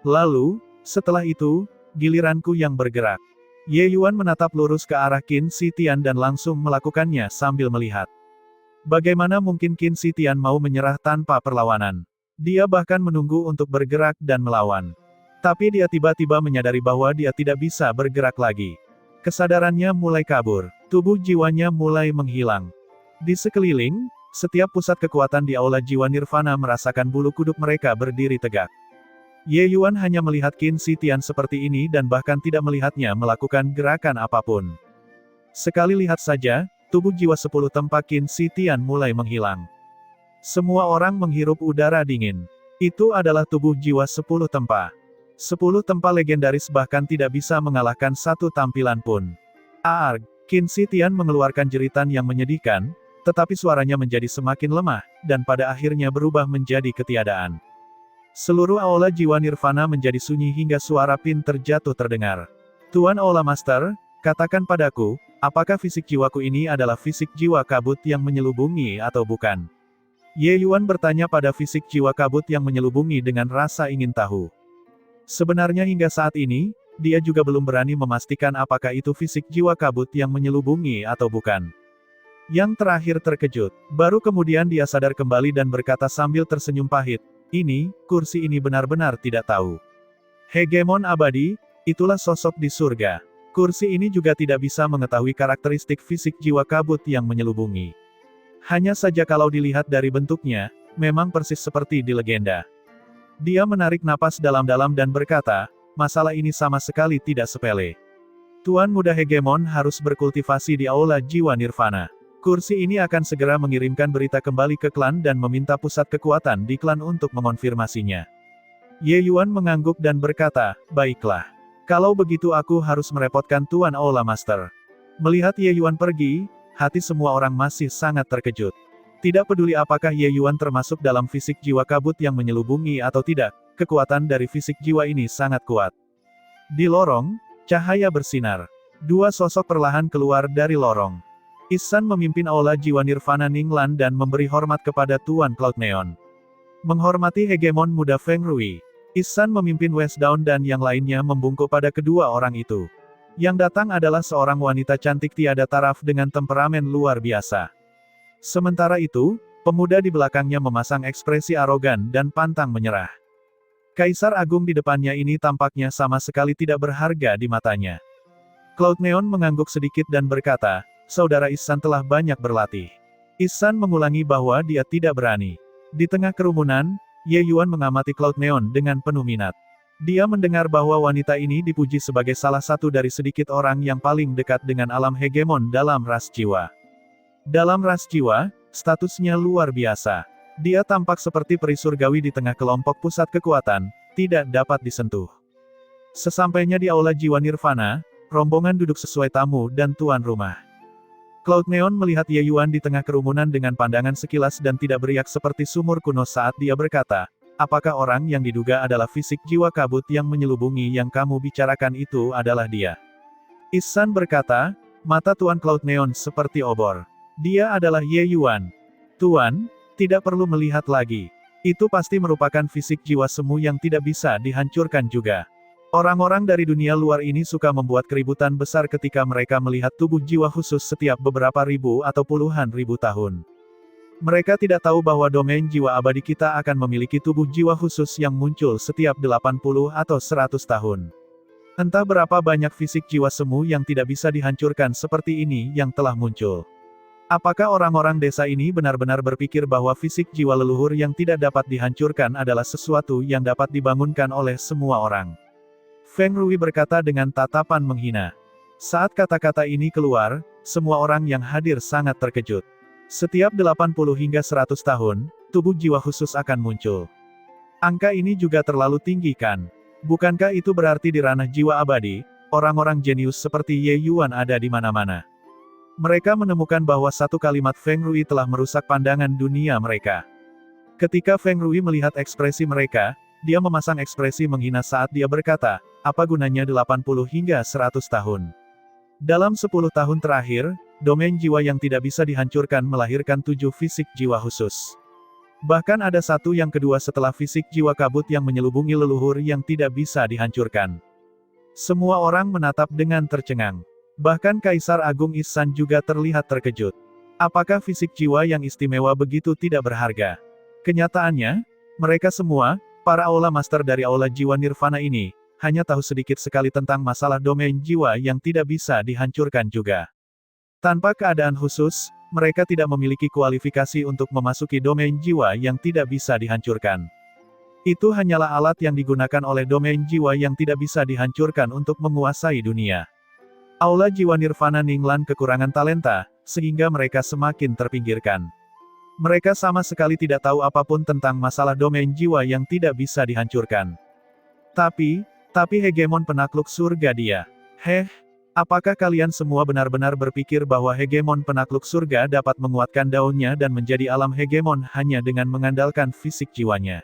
Lalu, setelah itu, giliranku yang bergerak. Ye Yuan menatap lurus ke arah Qin Shi Tian dan langsung melakukannya sambil melihat. Bagaimana mungkin Qin Shi Tian mau menyerah tanpa perlawanan? Dia bahkan menunggu untuk bergerak dan melawan. Tapi dia tiba-tiba menyadari bahwa dia tidak bisa bergerak lagi. Kesadarannya mulai kabur. Tubuh jiwanya mulai menghilang. Di sekeliling, setiap pusat kekuatan di aula jiwa nirvana merasakan bulu kuduk mereka berdiri tegak. Ye Yuan hanya melihat Qin Shi Tian seperti ini dan bahkan tidak melihatnya melakukan gerakan apapun. Sekali lihat saja, tubuh jiwa 10 tempa Qin Shi Tian mulai menghilang. Semua orang menghirup udara dingin. Itu adalah tubuh jiwa 10 tempa. 10 tempa legendaris bahkan tidak bisa mengalahkan satu tampilan pun. Arg! Qin Shi Tian mengeluarkan jeritan yang menyedihkan, tetapi suaranya menjadi semakin lemah, dan pada akhirnya berubah menjadi ketiadaan. Seluruh aula jiwa nirvana menjadi sunyi hingga suara Pin terjatuh terdengar. Tuan Aula Master, katakan padaku, apakah fisik jiwaku ini adalah fisik jiwa kabut yang menyelubungi atau bukan? Ye Yuan bertanya pada fisik jiwa kabut yang menyelubungi dengan rasa ingin tahu. Sebenarnya hingga saat ini, dia juga belum berani memastikan apakah itu fisik jiwa kabut yang menyelubungi atau bukan. Yang terakhir terkejut, baru kemudian dia sadar kembali dan berkata sambil tersenyum pahit, kursi ini benar-benar tidak tahu. Hegemon abadi, itulah sosok di surga. Kursi ini juga tidak bisa mengetahui karakteristik fisik jiwa kabut yang menyelubungi. Hanya saja kalau dilihat dari bentuknya, memang persis seperti di legenda. Dia menarik napas dalam-dalam dan berkata, masalah ini sama sekali tidak sepele. Tuan Muda Hegemon harus berkultivasi di aula jiwa nirvana. Kursi ini akan segera mengirimkan berita kembali ke klan dan meminta pusat kekuatan di klan untuk mengonfirmasinya. Ye Yuan mengangguk dan berkata, baiklah. Kalau begitu aku harus merepotkan Tuan Aula Master. Melihat Ye Yuan pergi, hati semua orang masih sangat terkejut. Tidak peduli apakah Ye Yuan termasuk dalam fisik jiwa kabut yang menyelubungi atau tidak, kekuatan dari fisik jiwa ini sangat kuat. Di lorong, cahaya bersinar. Dua sosok perlahan keluar dari lorong. Ihsan memimpin aula jiwa nirvana Ninglan dan memberi hormat kepada Tuan Cloud Neon. Menghormati hegemon muda Feng Rui. Ihsan memimpin West Dawn dan yang lainnya membungkuk pada kedua orang itu. Yang datang adalah seorang wanita cantik tiada taraf dengan temperamen luar biasa. Sementara itu, pemuda di belakangnya memasang ekspresi arogan dan pantang menyerah. Kaisar Agung di depannya ini tampaknya sama sekali tidak berharga di matanya. Cloud Neon mengangguk sedikit dan berkata, saudara Ihsan telah banyak berlatih. Ihsan mengulangi bahwa dia tidak berani. Di tengah kerumunan, Ye Yuan mengamati Cloud Neon dengan penuh minat. Dia mendengar bahwa wanita ini dipuji sebagai salah satu dari sedikit orang yang paling dekat dengan alam hegemon dalam ras jiwa. Dalam ras jiwa, statusnya luar biasa. Dia tampak seperti peri surgawi di tengah kelompok pusat kekuatan, tidak dapat disentuh. Sesampainya di aula jiwa nirvana, rombongan duduk sesuai tamu dan tuan rumah. Cloud Neon melihat Ye Yuan di tengah kerumunan dengan pandangan sekilas dan tidak beriak seperti sumur kuno saat dia berkata, apakah orang yang diduga adalah fisik jiwa kabut yang menyelubungi yang kamu bicarakan itu adalah dia? Ihsan berkata, mata Tuan Cloud Neon seperti obor. Dia adalah Ye Yuan. Tuan, tidak perlu melihat lagi. Itu pasti merupakan fisik jiwa semu yang tidak bisa dihancurkan juga. Orang-orang dari dunia luar ini suka membuat keributan besar ketika mereka melihat tubuh jiwa khusus setiap beberapa ribu atau puluhan ribu tahun. Mereka tidak tahu bahwa domain jiwa abadi kita akan memiliki tubuh jiwa khusus yang muncul setiap 80 atau 100 tahun. Entah berapa banyak fisik jiwa semu yang tidak bisa dihancurkan seperti ini yang telah muncul. Apakah orang-orang desa ini benar-benar berpikir bahwa fisik jiwa leluhur yang tidak dapat dihancurkan adalah sesuatu yang dapat dibangunkan oleh semua orang? Feng Rui berkata dengan tatapan menghina. Saat kata-kata ini keluar, semua orang yang hadir sangat terkejut. Setiap 80 hingga 100 tahun, tubuh jiwa khusus akan muncul. Angka ini juga terlalu tinggi kan? Bukankah itu berarti di ranah jiwa abadi, orang-orang jenius seperti Ye Yuan ada di mana-mana? Mereka menemukan bahwa satu kalimat Feng Rui telah merusak pandangan dunia mereka. Ketika Feng Rui melihat ekspresi mereka, dia memasang ekspresi menghina saat dia berkata, apa gunanya 80 hingga 100 tahun? Dalam 10 tahun terakhir, domain jiwa yang tidak bisa dihancurkan melahirkan 7 fisik jiwa khusus. Bahkan ada satu yang kedua setelah fisik jiwa kabut yang menyelubungi leluhur yang tidak bisa dihancurkan. Semua orang menatap dengan tercengang. Bahkan Kaisar Agung Ihsan juga terlihat terkejut. Apakah fisik jiwa yang istimewa begitu tidak berharga? Kenyataannya, mereka semua, para Aula Master dari Aula Jiwa Nirvana ini, hanya tahu sedikit sekali tentang masalah domain jiwa yang tidak bisa dihancurkan juga. Tanpa keadaan khusus, mereka tidak memiliki kualifikasi untuk memasuki domain jiwa yang tidak bisa dihancurkan. Itu hanyalah alat yang digunakan oleh domain jiwa yang tidak bisa dihancurkan untuk menguasai dunia. Aula Jiwa Nirvana Ninglan kekurangan talenta, sehingga mereka semakin terpinggirkan. Mereka sama sekali tidak tahu apapun tentang masalah domain jiwa yang tidak bisa dihancurkan. Tapi hegemon penakluk surga dia. Apakah kalian semua benar-benar berpikir bahwa hegemon penakluk surga dapat menguatkan daunnya dan menjadi alam hegemon hanya dengan mengandalkan fisik jiwanya?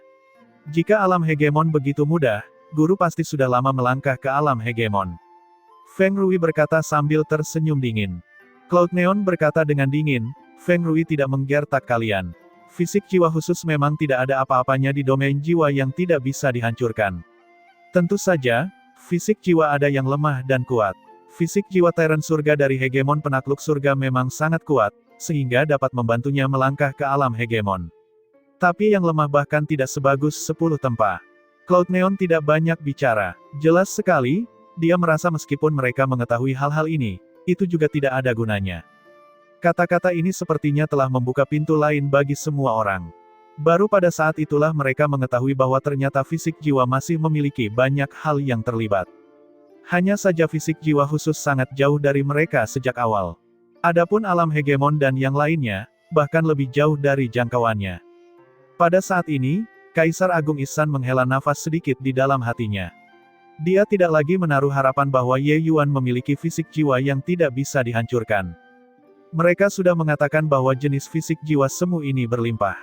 Jika alam hegemon begitu mudah, guru pasti sudah lama melangkah ke alam hegemon. Feng Rui berkata sambil tersenyum dingin. Cloud Neon berkata dengan dingin, Feng Rui tidak menggertak kalian. Fisik jiwa khusus memang tidak ada apa-apanya di domain jiwa yang tidak bisa dihancurkan. Tentu saja, fisik jiwa ada yang lemah dan kuat. Fisik jiwa Tyrant surga dari hegemon penakluk surga memang sangat kuat, sehingga dapat membantunya melangkah ke alam hegemon. Tapi yang lemah bahkan tidak sebagus 10 tempa. Cloud Neon tidak banyak bicara. Jelas sekali, dia merasa meskipun mereka mengetahui hal-hal ini, itu juga tidak ada gunanya. Kata-kata ini sepertinya telah membuka pintu lain bagi semua orang. Baru pada saat itulah mereka mengetahui bahwa ternyata fisik jiwa masih memiliki banyak hal yang terlibat. Hanya saja fisik jiwa khusus sangat jauh dari mereka sejak awal. Adapun alam hegemon dan yang lainnya, bahkan lebih jauh dari jangkauannya. Pada saat ini, Kaisar Agung Ihsan menghela nafas sedikit di dalam hatinya. Dia tidak lagi menaruh harapan bahwa Ye Yuan memiliki fisik jiwa yang tidak bisa dihancurkan. Mereka sudah mengatakan bahwa jenis fisik jiwa semu ini berlimpah.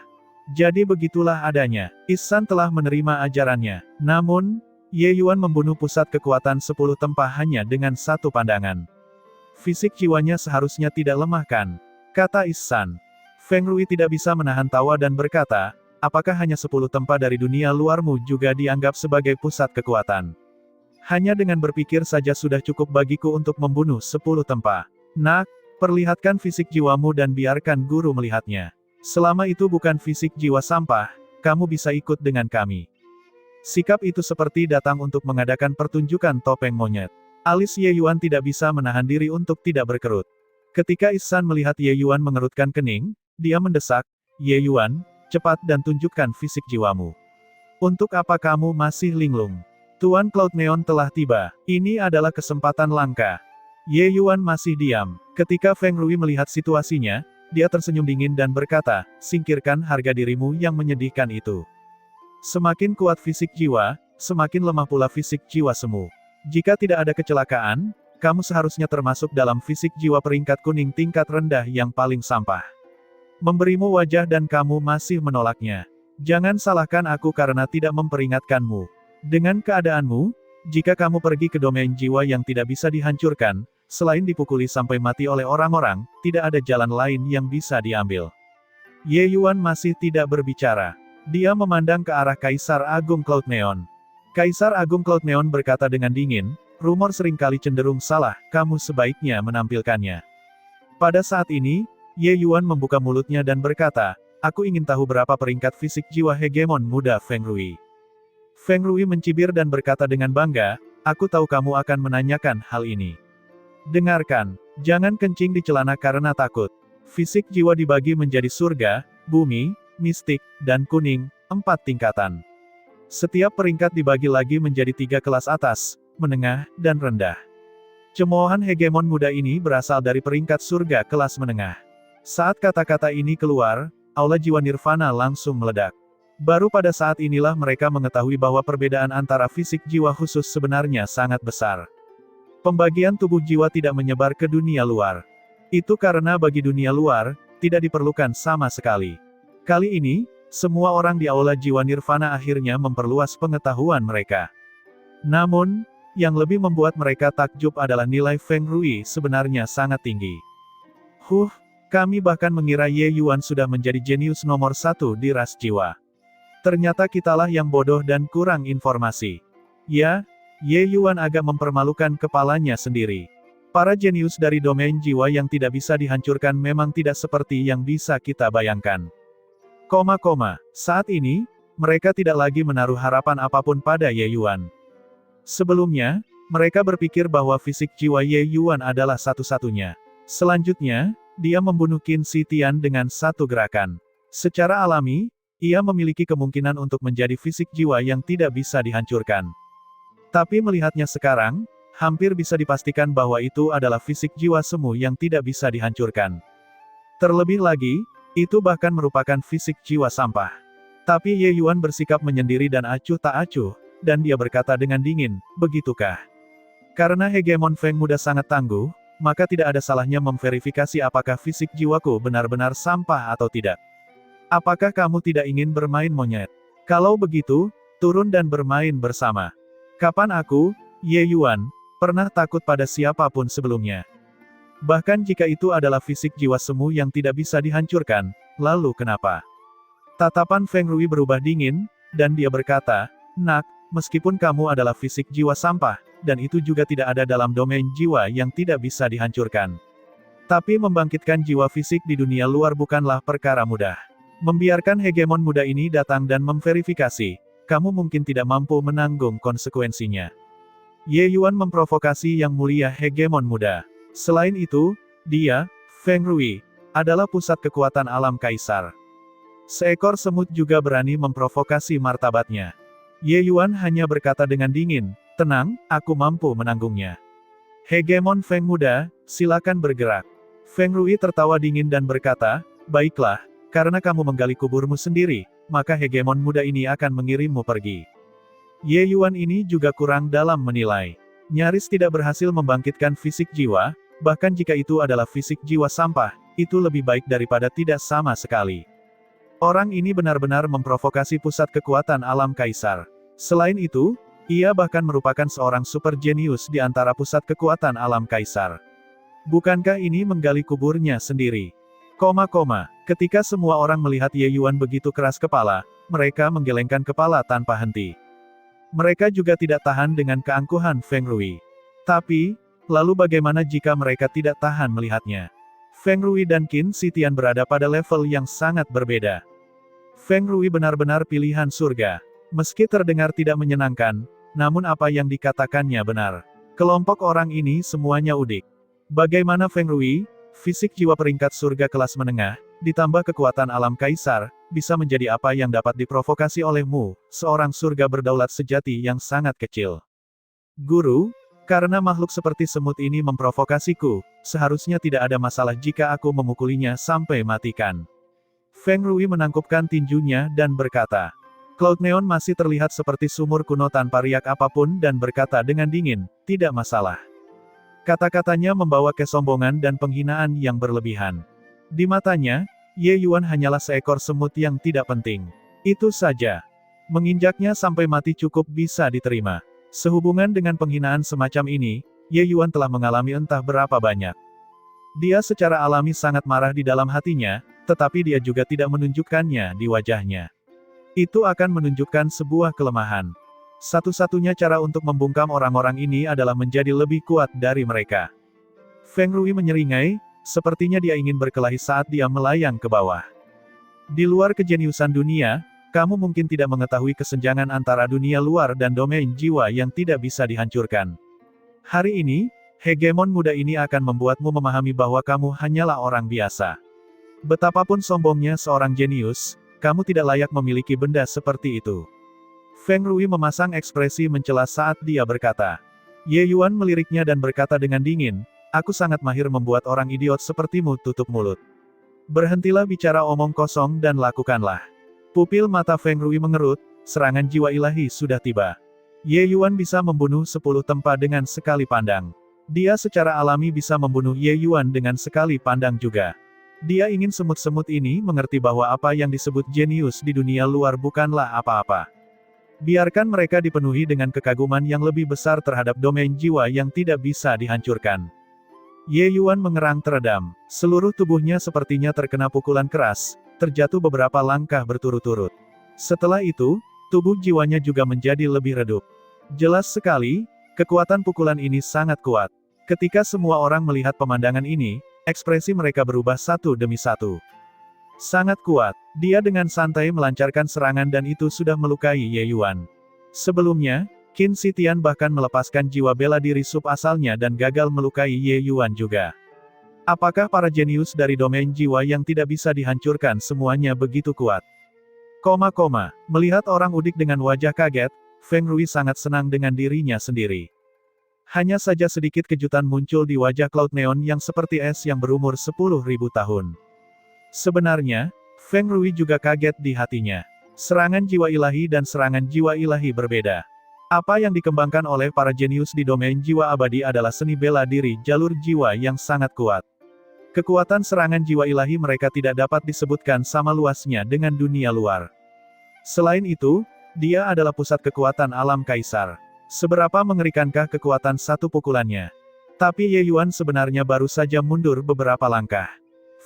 Jadi begitulah adanya. Ihsan telah menerima ajarannya. Namun, Ye Yuan membunuh pusat kekuatan 10 tempa hanya dengan satu pandangan. Fisik jiwanya seharusnya tidak lemah kan? Kata Ihsan. Feng Rui tidak bisa menahan tawa dan berkata, apakah hanya 10 tempa dari dunia luarmu juga dianggap sebagai pusat kekuatan? Hanya dengan berpikir saja sudah cukup bagiku untuk membunuh 10 tempa. Nak, perlihatkan fisik jiwamu dan biarkan guru melihatnya. Selama itu bukan fisik jiwa sampah, kamu bisa ikut dengan kami. Sikap itu seperti datang untuk mengadakan pertunjukan topeng monyet. Alis Ye Yuan tidak bisa menahan diri untuk tidak berkerut. Ketika Ihsan melihat Ye Yuan mengerutkan kening, dia mendesak, Ye Yuan, cepat dan tunjukkan fisik jiwamu. Untuk apa kamu masih linglung? Tuan Cloud Neon telah tiba. Ini adalah kesempatan langka. Ye Yuan masih diam. Ketika Feng Rui melihat situasinya, dia tersenyum dingin dan berkata, singkirkan harga dirimu yang menyedihkan itu. Semakin kuat fisik jiwa, semakin lemah pula fisik jiwa semu. Jika tidak ada kecelakaan, kamu seharusnya termasuk dalam fisik jiwa peringkat kuning tingkat rendah yang paling sampah. Memberimu wajah dan kamu masih menolaknya. Jangan salahkan aku karena tidak memperingatkanmu. Dengan keadaanmu, jika kamu pergi ke domain jiwa yang tidak bisa dihancurkan, selain dipukuli sampai mati oleh orang-orang, tidak ada jalan lain yang bisa diambil. Ye Yuan masih tidak berbicara. Dia memandang ke arah Kaisar Agung Cloud Neon. Kaisar Agung Cloud Neon berkata dengan dingin, rumor seringkali cenderung salah, kamu sebaiknya menampilkannya. Pada saat ini, Ye Yuan membuka mulutnya dan berkata, aku ingin tahu berapa peringkat fisik jiwa hegemon muda Feng Rui. Feng Rui mencibir dan berkata dengan bangga, aku tahu kamu akan menanyakan hal ini. Dengarkan, jangan kencing di celana karena takut. Fisik jiwa dibagi menjadi surga, bumi, mistik, dan kuning, 4 tingkatan. Setiap peringkat dibagi lagi menjadi 3 kelas atas, menengah, dan rendah. Cemoohan hegemon muda ini berasal dari peringkat surga kelas menengah. Saat kata-kata ini keluar, aula jiwa nirvana langsung meledak. Baru pada saat inilah mereka mengetahui bahwa perbedaan antara fisik jiwa khusus sebenarnya sangat besar. Pembagian tubuh jiwa tidak menyebar ke dunia luar. Itu karena bagi dunia luar, tidak diperlukan sama sekali. Kali ini, semua orang di aula jiwa nirvana akhirnya memperluas pengetahuan mereka. Namun, yang lebih membuat mereka takjub adalah nilai Feng Rui sebenarnya sangat tinggi. Kami bahkan mengira Ye Yuan sudah menjadi jenius nomor 1 di ras jiwa. Ternyata kitalah yang bodoh dan kurang informasi. Ya, Ye Yuan agak mempermalukan kepalanya sendiri. Para jenius dari domain jiwa yang tidak bisa dihancurkan memang tidak seperti yang bisa kita bayangkan. Saat ini, mereka tidak lagi menaruh harapan apapun pada Ye Yuan. Sebelumnya, mereka berpikir bahwa fisik jiwa Ye Yuan adalah satu-satunya. Selanjutnya, dia membunuh Qin Shi Tian dengan satu gerakan. Secara alami, ia memiliki kemungkinan untuk menjadi fisik jiwa yang tidak bisa dihancurkan. Tapi melihatnya sekarang, hampir bisa dipastikan bahwa itu adalah fisik jiwa semu yang tidak bisa dihancurkan. Terlebih lagi, itu bahkan merupakan fisik jiwa sampah. Tapi Ye Yuan bersikap menyendiri dan acuh tak acuh, dan dia berkata dengan dingin, begitukah? Karena hegemon Feng muda sangat tangguh, maka tidak ada salahnya memverifikasi apakah fisik jiwaku benar-benar sampah atau tidak. Apakah kamu tidak ingin bermain monyet? Kalau begitu, turun dan bermain bersama. Kapan aku, Ye Yuan, pernah takut pada siapapun sebelumnya? Bahkan jika itu adalah fisik jiwa semu yang tidak bisa dihancurkan, lalu kenapa? Tatapan Feng Rui berubah dingin, dan dia berkata, Nak, meskipun kamu adalah fisik jiwa sampah, dan itu juga tidak ada dalam domain jiwa yang tidak bisa dihancurkan. Tapi membangkitkan jiwa fisik di dunia luar bukanlah perkara mudah. Membiarkan hegemon muda ini datang dan memverifikasi, kamu mungkin tidak mampu menanggung konsekuensinya. Ye Yuan memprovokasi yang mulia hegemon muda. Selain itu, dia, Feng Rui, adalah pusat kekuatan alam kaisar. Seekor semut juga berani memprovokasi martabatnya. Ye Yuan hanya berkata dengan dingin, tenang, aku mampu menanggungnya. Hegemon Feng muda, silakan bergerak. Feng Rui tertawa dingin dan berkata, baiklah, karena kamu menggali kuburmu sendiri, maka hegemon muda ini akan mengirimmu pergi. Ye Yuan ini juga kurang dalam menilai. Nyaris tidak berhasil membangkitkan fisik jiwa, bahkan jika itu adalah fisik jiwa sampah, itu lebih baik daripada tidak sama sekali. Orang ini benar-benar memprovokasi pusat kekuatan alam kaisar. Selain itu, ia bahkan merupakan seorang super jenius di antara pusat kekuatan alam kaisar. Bukankah ini menggali kuburnya sendiri? Ketika semua orang melihat Ye Yuan begitu keras kepala, mereka menggelengkan kepala tanpa henti. Mereka juga tidak tahan dengan keangkuhan Feng Rui. Tapi, lalu bagaimana jika mereka tidak tahan melihatnya? Feng Rui dan Qin Shi Tian berada pada level yang sangat berbeda. Feng Rui benar-benar pilihan surga. Meski terdengar tidak menyenangkan, namun apa yang dikatakannya benar. Kelompok orang ini semuanya udik. Bagaimana Feng Rui, fisik jiwa peringkat surga kelas menengah, ditambah kekuatan alam kaisar, bisa menjadi apa yang dapat diprovokasi olehmu, seorang surga berdaulat sejati yang sangat kecil. Guru, karena makhluk seperti semut ini memprovokasiku, seharusnya tidak ada masalah jika aku memukulinya sampai matikan. Feng Rui menangkupkan tinjunya dan berkata. Cloud Neon masih terlihat seperti sumur kuno tanpa riak apapun dan berkata dengan dingin, tidak masalah. Kata-katanya membawa kesombongan dan penghinaan yang berlebihan. Di matanya, Ye Yuan hanyalah seekor semut yang tidak penting. Itu saja. Menginjaknya sampai mati cukup bisa diterima. Sehubungan dengan penghinaan semacam ini, Ye Yuan telah mengalami entah berapa banyak. Dia secara alami sangat marah di dalam hatinya, tetapi dia juga tidak menunjukkannya di wajahnya. Itu akan menunjukkan sebuah kelemahan. Satu-satunya cara untuk membungkam orang-orang ini adalah menjadi lebih kuat dari mereka. Feng Rui menyeringai, sepertinya dia ingin berkelahi saat dia melayang ke bawah. Di luar kejeniusan dunia, kamu mungkin tidak mengetahui kesenjangan antara dunia luar dan domain jiwa yang tidak bisa dihancurkan. Hari ini, hegemon muda ini akan membuatmu memahami bahwa kamu hanyalah orang biasa. Betapapun sombongnya seorang jenius, kamu tidak layak memiliki benda seperti itu. Feng Rui memasang ekspresi mencela saat dia berkata. Ye Yuan meliriknya dan berkata dengan dingin, aku sangat mahir membuat orang idiot sepertimu tutup mulut. Berhentilah bicara omong kosong dan lakukanlah. Pupil mata Feng Rui mengerut, serangan jiwa ilahi sudah tiba. Ye Yuan bisa membunuh 10 tempa dengan sekali pandang. Dia secara alami bisa membunuh Ye Yuan dengan sekali pandang juga. Dia ingin semut-semut ini mengerti bahwa apa yang disebut jenius di dunia luar bukanlah apa-apa. Biarkan mereka dipenuhi dengan kekaguman yang lebih besar terhadap domain jiwa yang tidak bisa dihancurkan. Ye Yuan mengerang teredam. Seluruh tubuhnya sepertinya terkena pukulan keras, terjatuh beberapa langkah berturut-turut. Setelah itu, tubuh jiwanya juga menjadi lebih redup. Jelas sekali, kekuatan pukulan ini sangat kuat. Ketika semua orang melihat pemandangan ini, ekspresi mereka berubah satu demi satu. Sangat kuat, dia dengan santai melancarkan serangan dan itu sudah melukai Ye Yuan. Sebelumnya, Qin Zitian bahkan melepaskan jiwa bela diri sub asalnya dan gagal melukai Ye Yuan juga. Apakah para jenius dari domain jiwa yang tidak bisa dihancurkan semuanya begitu kuat? Melihat orang udik dengan wajah kaget, Feng Rui sangat senang dengan dirinya sendiri. Hanya saja sedikit kejutan muncul di wajah Cloud Neon yang seperti es yang berumur 10.000 tahun. Sebenarnya, Feng Rui juga kaget di hatinya. Serangan jiwa ilahi dan serangan jiwa ilahi berbeda. Apa yang dikembangkan oleh para jenius di domain jiwa abadi adalah seni bela diri jalur jiwa yang sangat kuat. Kekuatan serangan jiwa ilahi mereka tidak dapat disebutkan sama luasnya dengan dunia luar. Selain itu, dia adalah pusat kekuatan alam kaisar. Seberapa mengerikankah kekuatan satu pukulannya? Tapi Ye Yuan sebenarnya baru saja mundur beberapa langkah.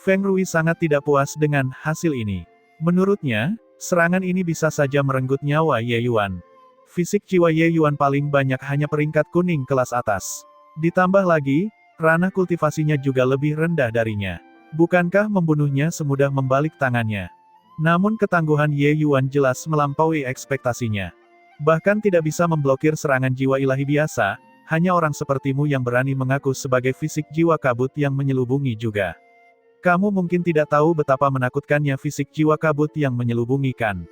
Feng Rui sangat tidak puas dengan hasil ini. Menurutnya, serangan ini bisa saja merenggut nyawa Ye Yuan. Fisik jiwa Ye Yuan paling banyak hanya peringkat kuning kelas atas. Ditambah lagi, ranah kultivasinya juga lebih rendah darinya. Bukankah membunuhnya semudah membalik tangannya? Namun ketangguhan Ye Yuan jelas melampaui ekspektasinya. Bahkan tidak bisa memblokir serangan jiwa ilahi biasa, hanya orang sepertimu yang berani mengaku sebagai fisik jiwa kabut yang menyelubungi juga. Kamu mungkin tidak tahu betapa menakutkannya fisik jiwa kabut yang menyelubungi kan?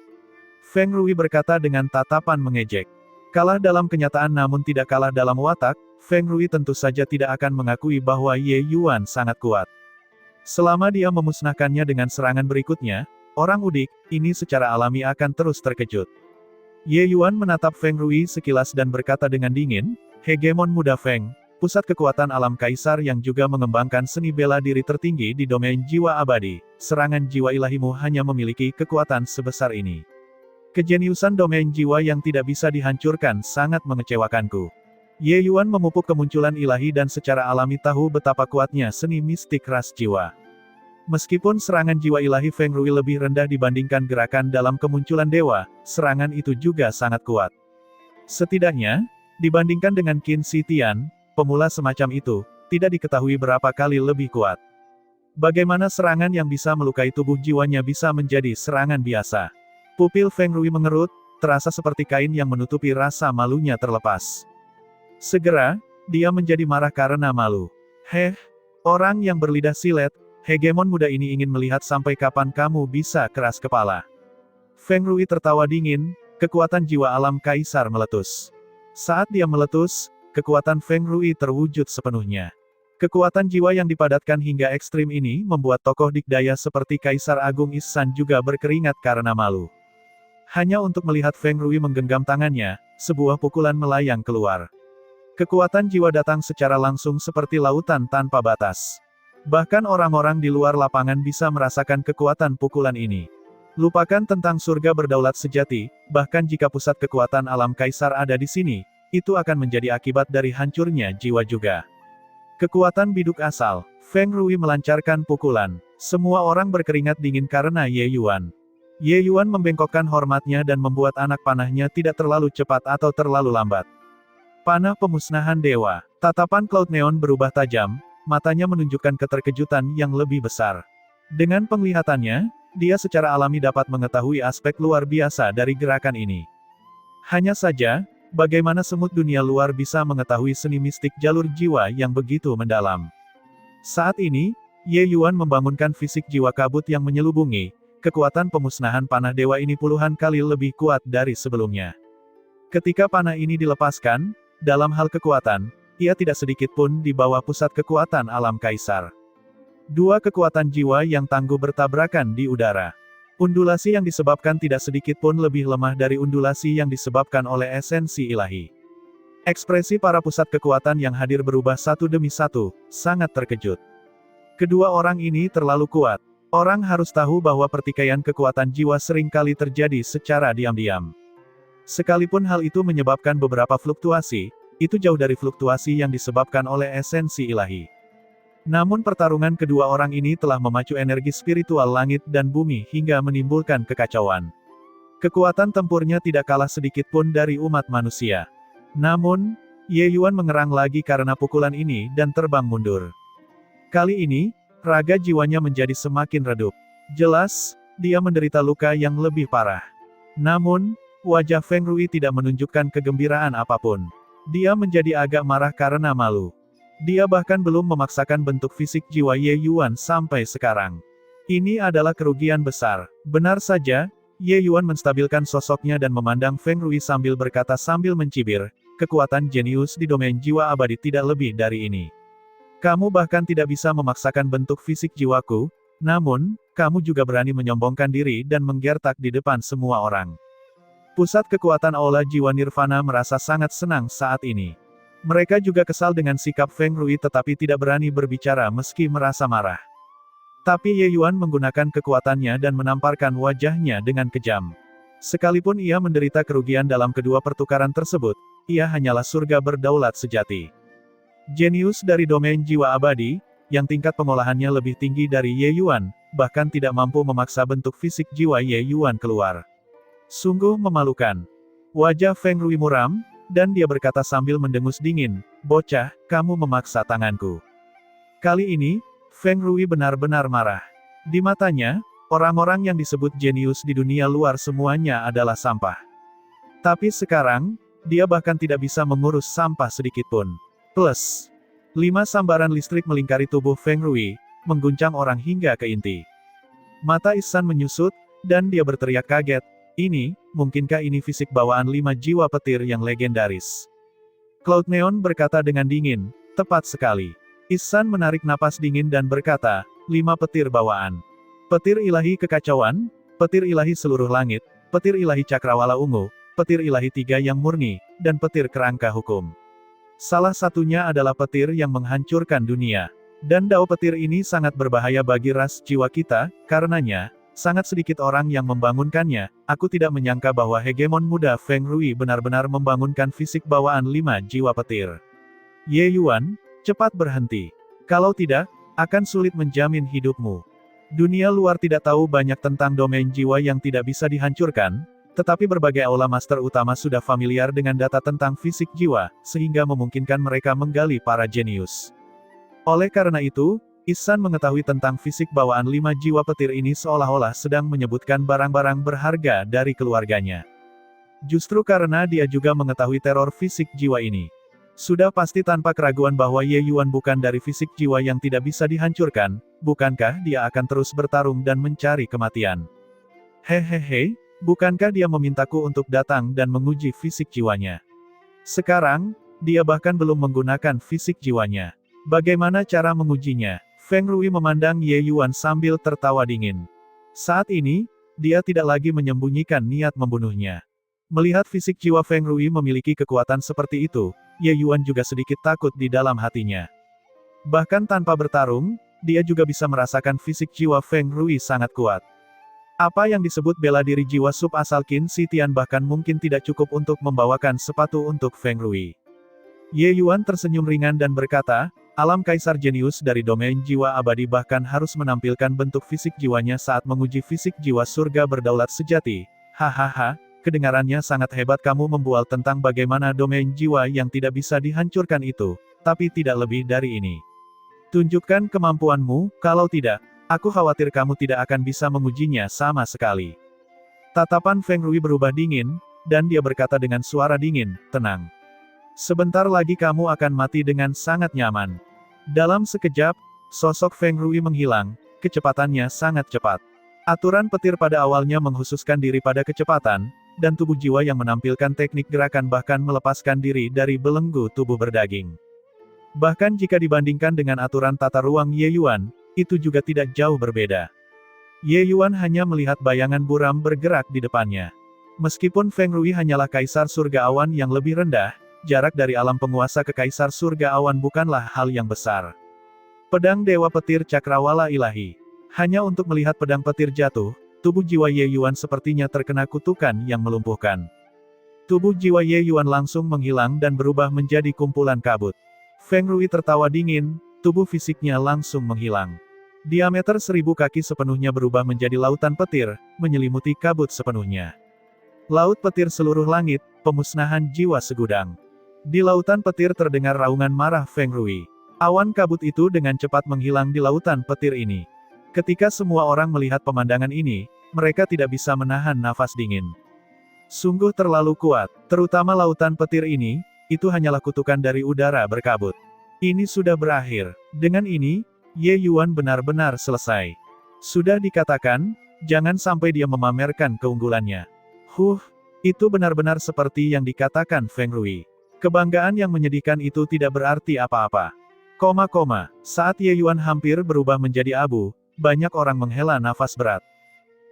Feng Rui berkata dengan tatapan mengejek. Kalah dalam kenyataan namun tidak kalah dalam watak, Feng Rui tentu saja tidak akan mengakui bahwa Ye Yuan sangat kuat. Selama dia memusnahkannya dengan serangan berikutnya, orang udik, ini secara alami akan terus terkejut. Ye Yuan menatap Feng Rui sekilas dan berkata dengan dingin, hegemon muda Feng, pusat kekuatan alam kaisar yang juga mengembangkan seni bela diri tertinggi di domain jiwa abadi, serangan jiwa ilahimu hanya memiliki kekuatan sebesar ini. Kejeniusan domain jiwa yang tidak bisa dihancurkan sangat mengecewakanku. Ye Yuan memupuk kemunculan ilahi dan secara alami tahu betapa kuatnya seni mistik ras jiwa. Meskipun serangan jiwa ilahi Feng Rui lebih rendah dibandingkan gerakan dalam kemunculan dewa, serangan itu juga sangat kuat. Setidaknya, dibandingkan dengan Qin Zitian, pemula semacam itu, tidak diketahui berapa kali lebih kuat. Bagaimana serangan yang bisa melukai tubuh jiwanya bisa menjadi serangan biasa? Pupil Feng Rui mengerut, terasa seperti kain yang menutupi rasa malunya terlepas. Segera, dia menjadi marah karena malu. Orang yang berlidah silet, hegemon muda ini ingin melihat sampai kapan kamu bisa keras kepala. Feng Rui tertawa dingin, kekuatan jiwa alam kaisar meletus. Saat dia meletus, kekuatan Feng Rui terwujud sepenuhnya. Kekuatan jiwa yang dipadatkan hingga ekstrim ini membuat tokoh dikdaya seperti Kaisar Agung Ihsan juga berkeringat karena malu. Hanya untuk melihat Feng Rui menggenggam tangannya, sebuah pukulan melayang keluar. Kekuatan jiwa datang secara langsung seperti lautan tanpa batas. Bahkan orang-orang di luar lapangan bisa merasakan kekuatan pukulan ini. Lupakan tentang surga berdaulat sejati, bahkan jika pusat kekuatan alam kaisar ada di sini, itu akan menjadi akibat dari hancurnya jiwa juga. Kekuatan biduk asal, Feng Rui melancarkan pukulan. Semua orang berkeringat dingin karena Ye Yuan. Ye Yuan membengkokkan hormatnya dan membuat anak panahnya tidak terlalu cepat atau terlalu lambat. Panah pemusnahan dewa. Tatapan Cloud Neon berubah tajam. Matanya menunjukkan keterkejutan yang lebih besar. Dengan penglihatannya, dia secara alami dapat mengetahui aspek luar biasa dari gerakan ini. Hanya saja, bagaimana semut dunia luar bisa mengetahui seni mistik jalur jiwa yang begitu mendalam. Saat ini, Ye Yuan membangunkan fisik jiwa kabut yang menyelubungi, kekuatan pemusnahan panah dewa ini puluhan kali lebih kuat dari sebelumnya. Ketika panah ini dilepaskan, dalam hal kekuatan, ia tidak sedikit pun di bawah pusat kekuatan alam kaisar. Dua kekuatan jiwa yang tangguh bertabrakan di udara. Undulasi yang disebabkan tidak sedikit pun lebih lemah dari undulasi yang disebabkan oleh esensi ilahi. Ekspresi para pusat kekuatan yang hadir berubah satu demi satu, sangat terkejut. Kedua orang ini terlalu kuat. Orang harus tahu bahwa pertikaian kekuatan jiwa seringkali terjadi secara diam-diam. Sekalipun hal itu menyebabkan beberapa fluktuasi, itu jauh dari fluktuasi yang disebabkan oleh esensi ilahi. Namun pertarungan kedua orang ini telah memacu energi spiritual langit dan bumi hingga menimbulkan kekacauan. Kekuatan tempurnya tidak kalah sedikit pun dari umat manusia. Namun, Ye Yuan mengerang lagi karena pukulan ini dan terbang mundur. Kali ini, raga jiwanya menjadi semakin redup. Jelas, dia menderita luka yang lebih parah. Namun, wajah Feng Rui tidak menunjukkan kegembiraan apapun. Dia menjadi agak marah karena malu. Dia bahkan belum memaksakan bentuk fisik jiwa Ye Yuan sampai sekarang. Ini adalah kerugian besar. Benar saja, Ye Yuan menstabilkan sosoknya dan memandang Feng Rui sambil berkata sambil mencibir, kekuatan jenius di domain jiwa abadi tidak lebih dari ini. Kamu bahkan tidak bisa memaksakan bentuk fisik jiwaku, namun, kamu juga berani menyombongkan diri dan menggertak di depan semua orang. Pusat kekuatan Aula Jiwa Nirvana merasa sangat senang saat ini. Mereka juga kesal dengan sikap Feng Rui tetapi tidak berani berbicara meski merasa marah. Tapi Ye Yuan menggunakan kekuatannya dan menamparkan wajahnya dengan kejam. Sekalipun ia menderita kerugian dalam kedua pertukaran tersebut, ia hanyalah surga berdaulat sejati. Jenius dari domain jiwa abadi, yang tingkat pengolahannya lebih tinggi dari Ye Yuan, bahkan tidak mampu memaksa bentuk fisik jiwa Ye Yuan keluar. Sungguh memalukan. Wajah Feng Rui muram, dan dia berkata sambil mendengus dingin, bocah, kamu memaksa tanganku. Kali ini, Feng Rui benar-benar marah. Di matanya, orang-orang yang disebut jenius di dunia luar semuanya adalah sampah. Tapi sekarang, dia bahkan tidak bisa mengurus sampah sedikit pun. Plus, 5 sambaran listrik melingkari tubuh Feng Rui, mengguncang orang hingga ke inti. Mata Ihsan menyusut, dan dia berteriak kaget. Ini, mungkinkah ini fisik bawaan 5 jiwa petir yang legendaris? Cloud Neon berkata dengan dingin, tepat sekali. Ihsan menarik napas dingin dan berkata, 5 petir bawaan. Petir ilahi kekacauan, petir ilahi seluruh langit, petir ilahi cakrawala ungu, petir ilahi 3 yang murni, dan petir kerangka hukum. Salah satunya adalah petir yang menghancurkan dunia. Dan dao petir ini sangat berbahaya bagi ras jiwa kita, karenanya, sangat sedikit orang yang membangunkannya. Aku tidak menyangka bahwa hegemon muda Feng Rui benar-benar membangunkan fisik bawaan 5 jiwa petir. Ye Yuan, cepat berhenti. Kalau tidak, akan sulit menjamin hidupmu. Dunia luar tidak tahu banyak tentang domain jiwa yang tidak bisa dihancurkan, tetapi berbagai aula master utama sudah familiar dengan data tentang fisik jiwa, sehingga memungkinkan mereka menggali para jenius. Oleh karena itu, Ihsan mengetahui tentang fisik bawaan 5 jiwa petir ini seolah-olah sedang menyebutkan barang-barang berharga dari keluarganya. Justru karena dia juga mengetahui teror fisik jiwa ini. Sudah pasti tanpa keraguan bahwa Ye Yuan bukan dari fisik jiwa yang tidak bisa dihancurkan, bukankah dia akan terus bertarung dan mencari kematian? Hehehe, bukankah dia memintaku untuk datang dan menguji fisik jiwanya? Sekarang, dia bahkan belum menggunakan fisik jiwanya. Bagaimana cara mengujinya? Feng Rui memandang Ye Yuan sambil tertawa dingin. Saat ini, dia tidak lagi menyembunyikan niat membunuhnya. Melihat fisik jiwa Feng Rui memiliki kekuatan seperti itu, Ye Yuan juga sedikit takut di dalam hatinya. Bahkan tanpa bertarung, dia juga bisa merasakan fisik jiwa Feng Rui sangat kuat. Apa yang disebut bela diri jiwa sub asal Qin Shi Tian bahkan mungkin tidak cukup untuk membawakan sepatu untuk Feng Rui. Ye Yuan tersenyum ringan dan berkata, alam kaisar jenius dari domain jiwa abadi bahkan harus menampilkan bentuk fisik jiwanya saat menguji fisik jiwa surga berdaulat sejati. Hahaha, kedengarannya sangat hebat kamu membual tentang bagaimana domain jiwa yang tidak bisa dihancurkan itu, tapi tidak lebih dari ini. Tunjukkan kemampuanmu, kalau tidak, aku khawatir kamu tidak akan bisa mengujinya sama sekali. Tatapan Feng Rui berubah dingin, dan dia berkata dengan suara dingin, tenang. Sebentar lagi kamu akan mati dengan sangat nyaman. Dalam sekejap, sosok Feng Rui menghilang, kecepatannya sangat cepat. Aturan petir pada awalnya menghususkan diri pada kecepatan, dan tubuh jiwa yang menampilkan teknik gerakan bahkan melepaskan diri dari belenggu tubuh berdaging. Bahkan jika dibandingkan dengan aturan tata ruang Ye Yuan, itu juga tidak jauh berbeda. Ye Yuan hanya melihat bayangan buram bergerak di depannya. Meskipun Feng Rui hanyalah kaisar surga awan yang lebih rendah, jarak dari alam penguasa ke kaisar surga awan bukanlah hal yang besar. Pedang Dewa Petir Cakrawala Ilahi. Hanya untuk melihat pedang petir jatuh, tubuh jiwa Ye Yuan sepertinya terkena kutukan yang melumpuhkan. Tubuh jiwa Ye Yuan langsung menghilang dan berubah menjadi kumpulan kabut. Feng Rui tertawa dingin, tubuh fisiknya langsung menghilang. Diameter 1000 kaki sepenuhnya berubah menjadi lautan petir, menyelimuti kabut sepenuhnya. Laut petir seluruh langit, pemusnahan jiwa segudang. Di lautan petir terdengar raungan marah Feng Rui. Awan kabut itu dengan cepat menghilang di lautan petir ini. Ketika semua orang melihat pemandangan ini, mereka tidak bisa menahan nafas dingin. Sungguh terlalu kuat, terutama lautan petir ini, itu hanyalah kutukan dari udara berkabut. Ini sudah berakhir. Dengan ini, Ye Yuan benar-benar selesai. Sudah dikatakan, jangan sampai dia memamerkan keunggulannya. Itu benar-benar seperti yang dikatakan Feng Rui. Kebanggaan yang menyedihkan itu tidak berarti apa-apa. Saat Ye Yuan hampir berubah menjadi abu, banyak orang menghela nafas berat.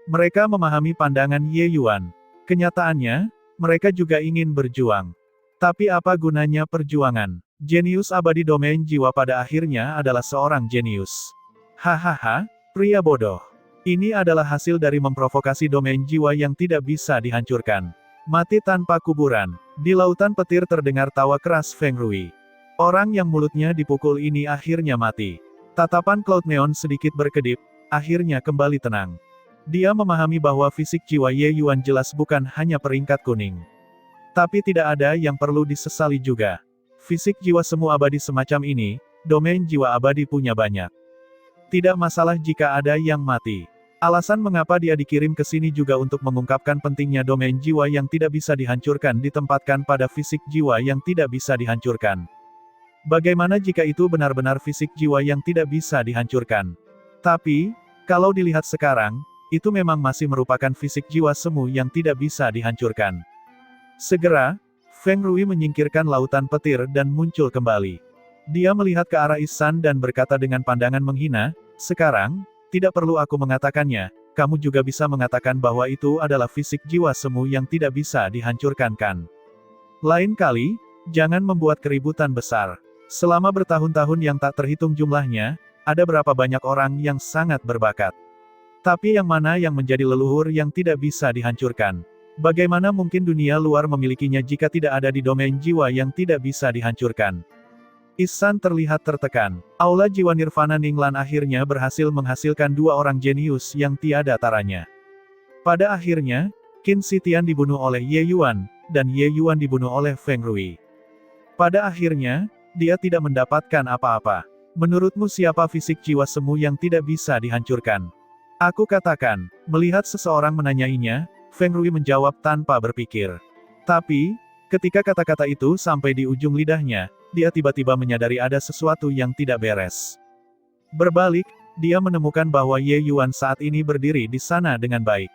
Mereka memahami pandangan Ye Yuan. Kenyataannya, mereka juga ingin berjuang. Tapi apa gunanya perjuangan? Jenius abadi domain jiwa pada akhirnya adalah seorang jenius. Hahaha, pria bodoh. Ini adalah hasil dari memprovokasi domain jiwa yang tidak bisa dihancurkan. Mati tanpa kuburan. Di lautan petir terdengar tawa keras Feng Rui. Orang yang mulutnya dipukul ini akhirnya mati. Tatapan Cloud Neon sedikit berkedip, akhirnya kembali tenang. Dia memahami bahwa fisik jiwa Ye Yuan jelas bukan hanya peringkat kuning. Tapi tidak ada yang perlu disesali juga. Fisik jiwa semu abadi semacam ini, domain jiwa abadi punya banyak. Tidak masalah jika ada yang mati. Alasan mengapa dia dikirim ke sini juga untuk mengungkapkan pentingnya domain jiwa yang tidak bisa dihancurkan ditempatkan pada fisik jiwa yang tidak bisa dihancurkan. Bagaimana jika itu benar-benar fisik jiwa yang tidak bisa dihancurkan? Tapi, kalau dilihat sekarang, itu memang masih merupakan fisik jiwa semu yang tidak bisa dihancurkan. Segera, Feng Rui menyingkirkan lautan petir dan muncul kembali. Dia melihat ke arah Ihsan dan berkata dengan pandangan menghina, "Sekarang, tidak perlu aku mengatakannya, kamu juga bisa mengatakan bahwa itu adalah fisik jiwa semu yang tidak bisa dihancurkan kan? Lain kali, jangan membuat keributan besar. Selama bertahun-tahun yang tak terhitung jumlahnya, ada berapa banyak orang yang sangat berbakat. Tapi yang mana yang menjadi leluhur yang tidak bisa dihancurkan? Bagaimana mungkin dunia luar memilikinya jika tidak ada di domain jiwa yang tidak bisa dihancurkan?" Ihsan terlihat tertekan. Aula jiwa Nirvana Ninglan akhirnya berhasil menghasilkan dua orang jenius yang tiada taranya. Pada akhirnya, Qin Xitian dibunuh oleh Ye Yuan, dan Ye Yuan dibunuh oleh Feng Rui. Pada akhirnya, dia tidak mendapatkan apa-apa. Menurutmu siapa fisik jiwa semu yang tidak bisa dihancurkan? Aku katakan, melihat seseorang menanyainya, Feng Rui menjawab tanpa berpikir. Tapi, ketika kata-kata itu sampai di ujung lidahnya, dia tiba-tiba menyadari ada sesuatu yang tidak beres. Berbalik, dia menemukan bahwa Ye Yuan saat ini berdiri di sana dengan baik.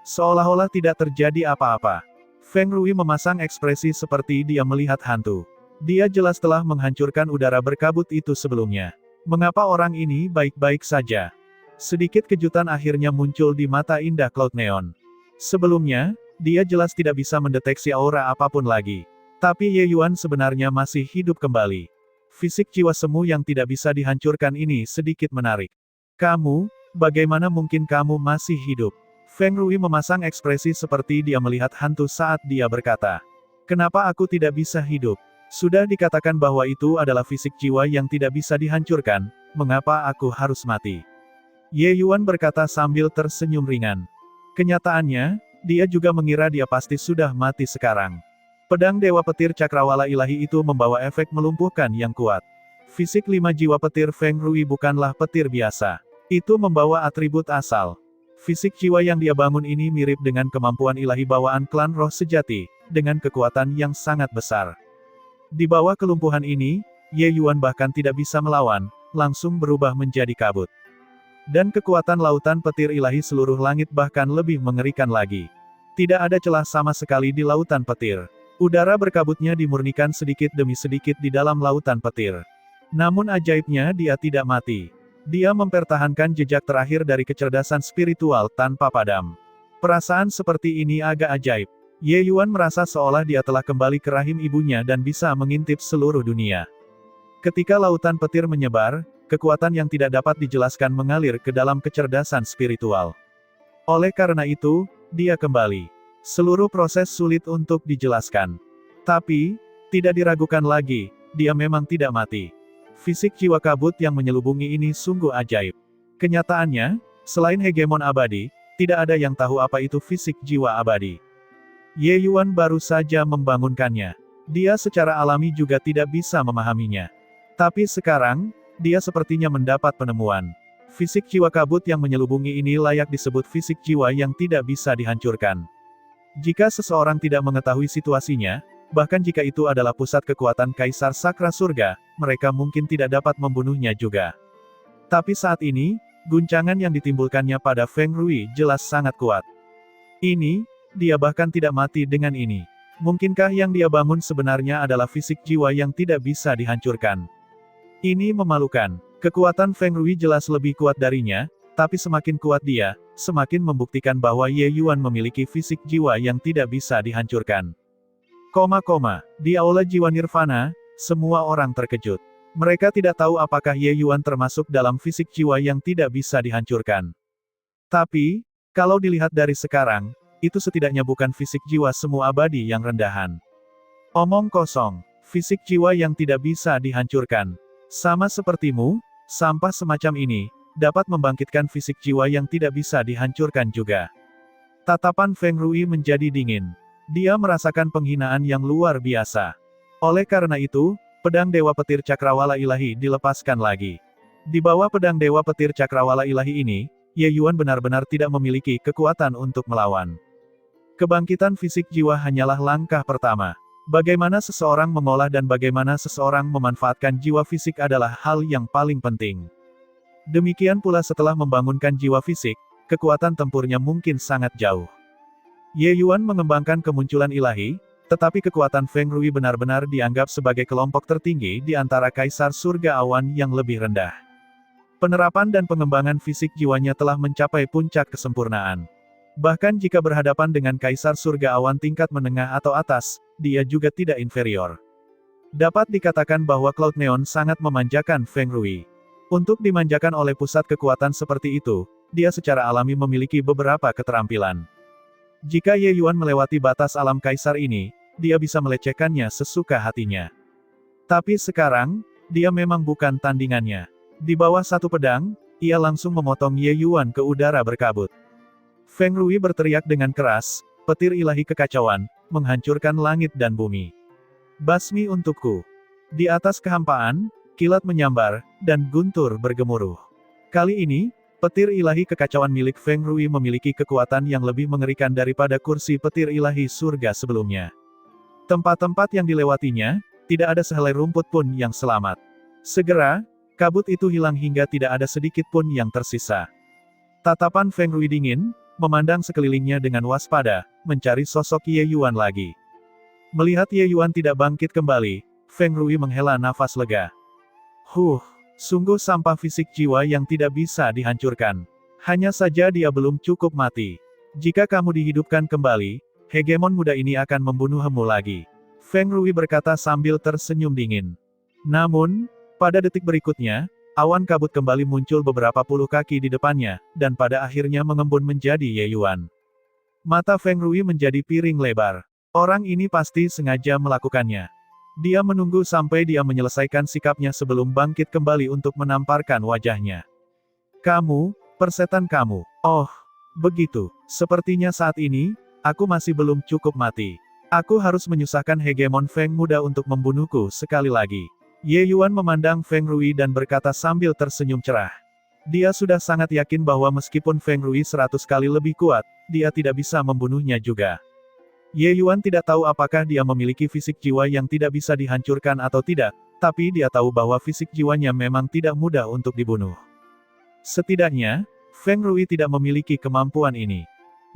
Seolah-olah tidak terjadi apa-apa. Feng Rui memasang ekspresi seperti dia melihat hantu. Dia jelas telah menghancurkan udara berkabut itu sebelumnya. Mengapa orang ini baik-baik saja? Sedikit kejutan akhirnya muncul di mata indah Cloud Neon. Sebelumnya, dia jelas tidak bisa mendeteksi aura apapun lagi. Tapi Ye Yuan sebenarnya masih hidup kembali. Fisik jiwa semu yang tidak bisa dihancurkan ini sedikit menarik. Kamu, bagaimana mungkin kamu masih hidup? Feng Rui memasang ekspresi seperti dia melihat hantu saat dia berkata, "Kenapa aku tidak bisa hidup? Sudah dikatakan bahwa itu adalah fisik jiwa yang tidak bisa dihancurkan, mengapa aku harus mati?" Ye Yuan berkata sambil tersenyum ringan. Kenyataannya, dia juga mengira dia pasti sudah mati sekarang. Pedang Dewa Petir Cakrawala Ilahi itu membawa efek melumpuhkan yang kuat. Fisik 5 jiwa petir Feng Rui bukanlah petir biasa. Itu membawa atribut asal. Fisik jiwa yang dia bangun ini mirip dengan kemampuan ilahi bawaan klan roh sejati, dengan kekuatan yang sangat besar. Di bawah kelumpuhan ini, Ye Yuan bahkan tidak bisa melawan, langsung berubah menjadi kabut. Dan kekuatan lautan petir ilahi seluruh langit bahkan lebih mengerikan lagi. Tidak ada celah sama sekali di lautan petir. Udara berkabutnya dimurnikan sedikit demi sedikit di dalam lautan petir. Namun ajaibnya dia tidak mati. Dia mempertahankan jejak terakhir dari kecerdasan spiritual tanpa padam. Perasaan seperti ini agak ajaib. Ye Yuan merasa seolah dia telah kembali ke rahim ibunya dan bisa mengintip seluruh dunia. Ketika lautan petir menyebar, kekuatan yang tidak dapat dijelaskan mengalir ke dalam kecerdasan spiritual. Oleh karena itu, dia kembali. Seluruh proses sulit untuk dijelaskan. Tapi, tidak diragukan lagi, dia memang tidak mati. Fisik jiwa kabut yang menyelubungi ini sungguh ajaib. Kenyataannya, selain hegemon abadi, tidak ada yang tahu apa itu fisik jiwa abadi. Ye Yuan baru saja membangunkannya. Dia secara alami juga tidak bisa memahaminya. Tapi sekarang, dia sepertinya mendapat penemuan. Fisik jiwa kabut yang menyelubungi ini layak disebut fisik jiwa yang tidak bisa dihancurkan. Jika seseorang tidak mengetahui situasinya, bahkan jika itu adalah pusat kekuatan Kaisar Sakra Surga, mereka mungkin tidak dapat membunuhnya juga. Tapi saat ini, guncangan yang ditimbulkannya pada Feng Rui jelas sangat kuat. Ini, dia bahkan tidak mati dengan ini. Mungkinkah yang dia bangun sebenarnya adalah fisik jiwa yang tidak bisa dihancurkan? Ini memalukan. Kekuatan Feng Rui jelas lebih kuat darinya, tapi semakin kuat dia, semakin membuktikan bahwa Ye Yuan memiliki fisik jiwa yang tidak bisa dihancurkan. Di Aula Jiwa Nirvana, semua orang terkejut. Mereka tidak tahu apakah Ye Yuan termasuk dalam fisik jiwa yang tidak bisa dihancurkan. Tapi, kalau dilihat dari sekarang, itu setidaknya bukan fisik jiwa semu abadi yang rendahan. Omong kosong, fisik jiwa yang tidak bisa dihancurkan. Sama sepertimu, sampah semacam ini, dapat membangkitkan fisik jiwa yang tidak bisa dihancurkan juga. Tatapan Feng Rui menjadi dingin. Dia merasakan penghinaan yang luar biasa. Oleh karena itu, pedang Dewa Petir Cakrawala Ilahi dilepaskan lagi. Di bawah pedang Dewa Petir Cakrawala Ilahi ini, Ye Yuan benar-benar tidak memiliki kekuatan untuk melawan. Kebangkitan fisik jiwa hanyalah langkah pertama. Bagaimana seseorang mengolah dan bagaimana seseorang memanfaatkan jiwa fisik adalah hal yang paling penting. Demikian pula setelah membangunkan jiwa fisik, kekuatan tempurnya mungkin sangat jauh. Ye Yuan mengembangkan kemunculan ilahi, tetapi kekuatan Feng Rui benar-benar dianggap sebagai kelompok tertinggi di antara Kaisar Surga Awan yang lebih rendah. Penerapan dan pengembangan fisik jiwanya telah mencapai puncak kesempurnaan. Bahkan jika berhadapan dengan Kaisar Surga Awan tingkat menengah atau atas, dia juga tidak inferior. Dapat dikatakan bahwa Cloud Neon sangat memanjakan Feng Rui. Untuk dimanjakan oleh pusat kekuatan seperti itu, dia secara alami memiliki beberapa keterampilan. Jika Ye Yuan melewati batas alam Kaisar ini, dia bisa melecehkannya sesuka hatinya. Tapi sekarang, dia memang bukan tandingannya. Di bawah satu pedang, ia langsung memotong Ye Yuan ke udara berkabut. Feng Rui berteriak dengan keras, petir ilahi kekacauan, menghancurkan langit dan bumi. Basmi untukku. Di atas kehampaan, kilat menyambar, dan guntur bergemuruh. Kali ini, petir ilahi kekacauan milik Feng Rui memiliki kekuatan yang lebih mengerikan daripada kursi petir ilahi surga sebelumnya. Tempat-tempat yang dilewatinya, tidak ada sehelai rumput pun yang selamat. Segera, kabut itu hilang hingga tidak ada sedikit pun yang tersisa. Tatapan Feng Rui dingin, memandang sekelilingnya dengan waspada, mencari sosok Ye Yuan lagi. Melihat Ye Yuan tidak bangkit kembali, Feng Rui menghela nafas lega. Sungguh sampah fisik jiwa yang tidak bisa dihancurkan. Hanya saja dia belum cukup mati. Jika kamu dihidupkan kembali, hegemon muda ini akan membunuhmu lagi. Feng Rui berkata sambil tersenyum dingin. Namun, pada detik berikutnya, awan kabut kembali muncul beberapa puluh kaki di depannya, dan pada akhirnya mengembun menjadi Ye Yuan. Mata Feng Rui menjadi piring lebar. Orang ini pasti sengaja melakukannya. Dia menunggu sampai dia menyelesaikan sikapnya sebelum bangkit kembali untuk menamparkan wajahnya. Kamu, persetan kamu. Oh, begitu. Sepertinya saat ini, aku masih belum cukup mati. Aku harus menyusahkan hegemon Feng muda untuk membunuhku sekali lagi. Ye Yuan memandang Feng Rui dan berkata sambil tersenyum cerah. Dia sudah sangat yakin bahwa meskipun Feng Rui 100 kali lebih kuat, dia tidak bisa membunuhnya juga. Ye Yuan tidak tahu apakah dia memiliki fisik jiwa yang tidak bisa dihancurkan atau tidak, tapi dia tahu bahwa fisik jiwanya memang tidak mudah untuk dibunuh. Setidaknya, Feng Rui tidak memiliki kemampuan ini.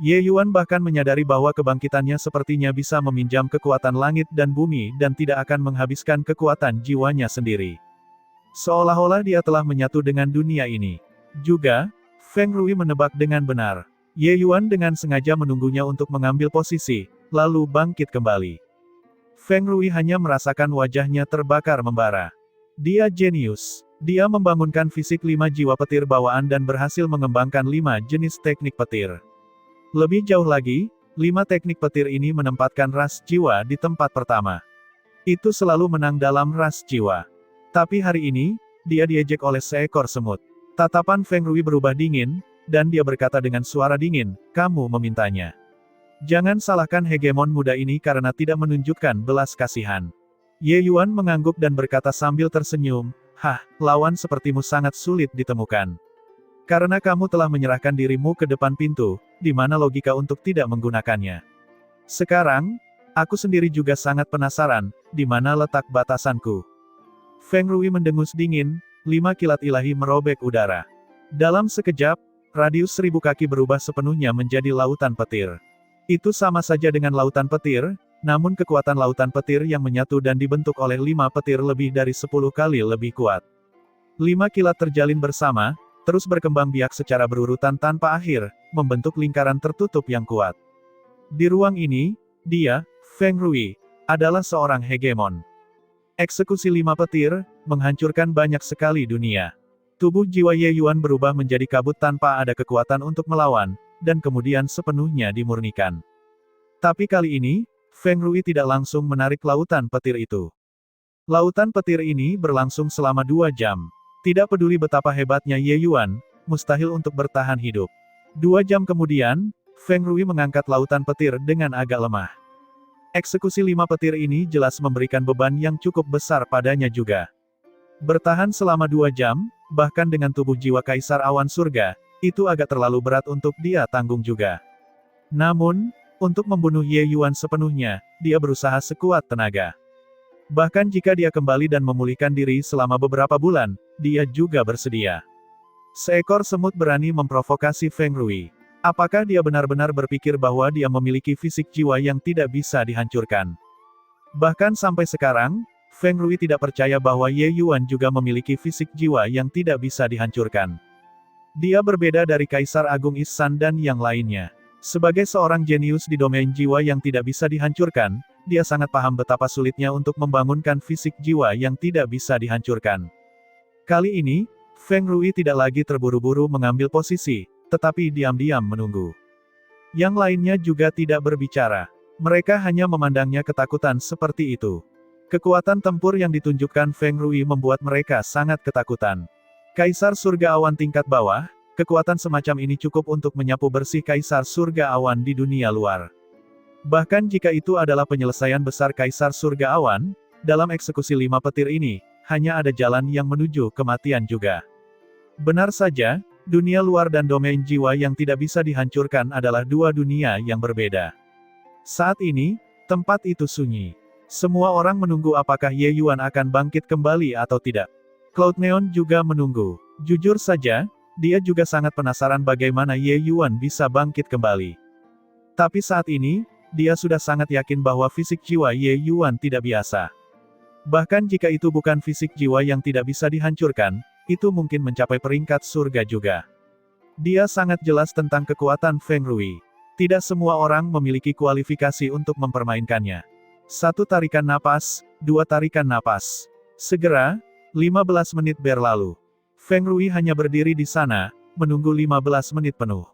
Ye Yuan bahkan menyadari bahwa kebangkitannya sepertinya bisa meminjam kekuatan langit dan bumi dan tidak akan menghabiskan kekuatan jiwanya sendiri. Seolah-olah dia telah menyatu dengan dunia ini. Juga, Feng Rui menebak dengan benar. Ye Yuan dengan sengaja menunggunya untuk mengambil posisi, lalu bangkit kembali. Feng Rui hanya merasakan wajahnya terbakar membara. Dia jenius. Dia membangunkan fisik 5 jiwa petir bawaan dan berhasil mengembangkan 5 jenis teknik petir. Lebih jauh lagi, 5 teknik petir ini menempatkan ras jiwa di tempat pertama. Itu selalu menang dalam ras jiwa. Tapi hari ini, dia diejek oleh seekor semut. Tatapan Feng Rui berubah dingin, dan dia berkata dengan suara dingin, "Kamu memintanya. Jangan salahkan hegemon muda ini karena tidak menunjukkan belas kasihan." Ye Yuan mengangguk dan berkata sambil tersenyum, "Hah, lawan sepertimu sangat sulit ditemukan. Karena kamu telah menyerahkan dirimu ke depan pintu, di mana logika untuk tidak menggunakannya. Sekarang, aku sendiri juga sangat penasaran, di mana letak batasanku." Feng Rui mendengus dingin, 5 kilat ilahi merobek udara. Dalam sekejap, radius 1000 kaki berubah sepenuhnya menjadi lautan petir. Itu sama saja dengan lautan petir, namun kekuatan lautan petir yang menyatu dan dibentuk oleh 5 petir lebih dari 10 kali lebih kuat. 5 kilat terjalin bersama, terus berkembang biak secara berurutan tanpa akhir, membentuk lingkaran tertutup yang kuat. Di ruang ini, dia, Feng Rui, adalah seorang hegemon. Eksekusi 5 petir, menghancurkan banyak sekali dunia. Tubuh jiwa Ye Yuan berubah menjadi kabut tanpa ada kekuatan untuk melawan, dan kemudian sepenuhnya dimurnikan. Tapi kali ini, Feng Rui tidak langsung menarik lautan petir itu. Lautan petir ini berlangsung selama 2 jam. Tidak peduli betapa hebatnya Ye Yuan, mustahil untuk bertahan hidup. 2 jam kemudian, Feng Rui mengangkat lautan petir dengan agak lemah. Eksekusi 5 petir ini jelas memberikan beban yang cukup besar padanya juga. Bertahan selama 2 jam, bahkan dengan tubuh jiwa Kaisar Awan Surga, itu agak terlalu berat untuk dia tanggung juga. Namun, untuk membunuh Ye Yuan sepenuhnya, dia berusaha sekuat tenaga. Bahkan jika dia kembali dan memulihkan diri selama beberapa bulan, dia juga bersedia. Seekor semut berani memprovokasi Feng Rui. Apakah dia benar-benar berpikir bahwa dia memiliki fisik jiwa yang tidak bisa dihancurkan? Bahkan sampai sekarang, Feng Rui tidak percaya bahwa Ye Yuan juga memiliki fisik jiwa yang tidak bisa dihancurkan. Dia berbeda dari Kaisar Agung Ihsan dan yang lainnya. Sebagai seorang jenius di domain jiwa yang tidak bisa dihancurkan, dia sangat paham betapa sulitnya untuk membangunkan fisik jiwa yang tidak bisa dihancurkan. Kali ini, Feng Rui tidak lagi terburu-buru mengambil posisi, tetapi diam-diam menunggu. Yang lainnya juga tidak berbicara. Mereka hanya memandangnya ketakutan seperti itu. Kekuatan tempur yang ditunjukkan Feng Rui membuat mereka sangat ketakutan. Kaisar Surga Awan tingkat bawah, kekuatan semacam ini cukup untuk menyapu bersih Kaisar Surga Awan di dunia luar. Bahkan jika itu adalah penyelesaian besar Kaisar Surga Awan, dalam eksekusi 5 petir ini, hanya ada jalan yang menuju kematian juga. Benar saja, dunia luar dan domain jiwa yang tidak bisa dihancurkan adalah 2 dunia yang berbeda. Saat ini, tempat itu sunyi. Semua orang menunggu apakah Ye Yuan akan bangkit kembali atau tidak. Cloud Neon juga menunggu. Jujur saja, dia juga sangat penasaran bagaimana Ye Yuan bisa bangkit kembali. Tapi saat ini, dia sudah sangat yakin bahwa fisik jiwa Ye Yuan tidak biasa. Bahkan jika itu bukan fisik jiwa yang tidak bisa dihancurkan, itu mungkin mencapai peringkat surga juga. Dia sangat jelas tentang kekuatan Feng Rui. Tidak semua orang memiliki kualifikasi untuk mempermainkannya. 1 tarikan napas, 2 tarikan napas. Segera, 15 menit berlalu. Feng Rui hanya berdiri di sana, menunggu 15 menit penuh.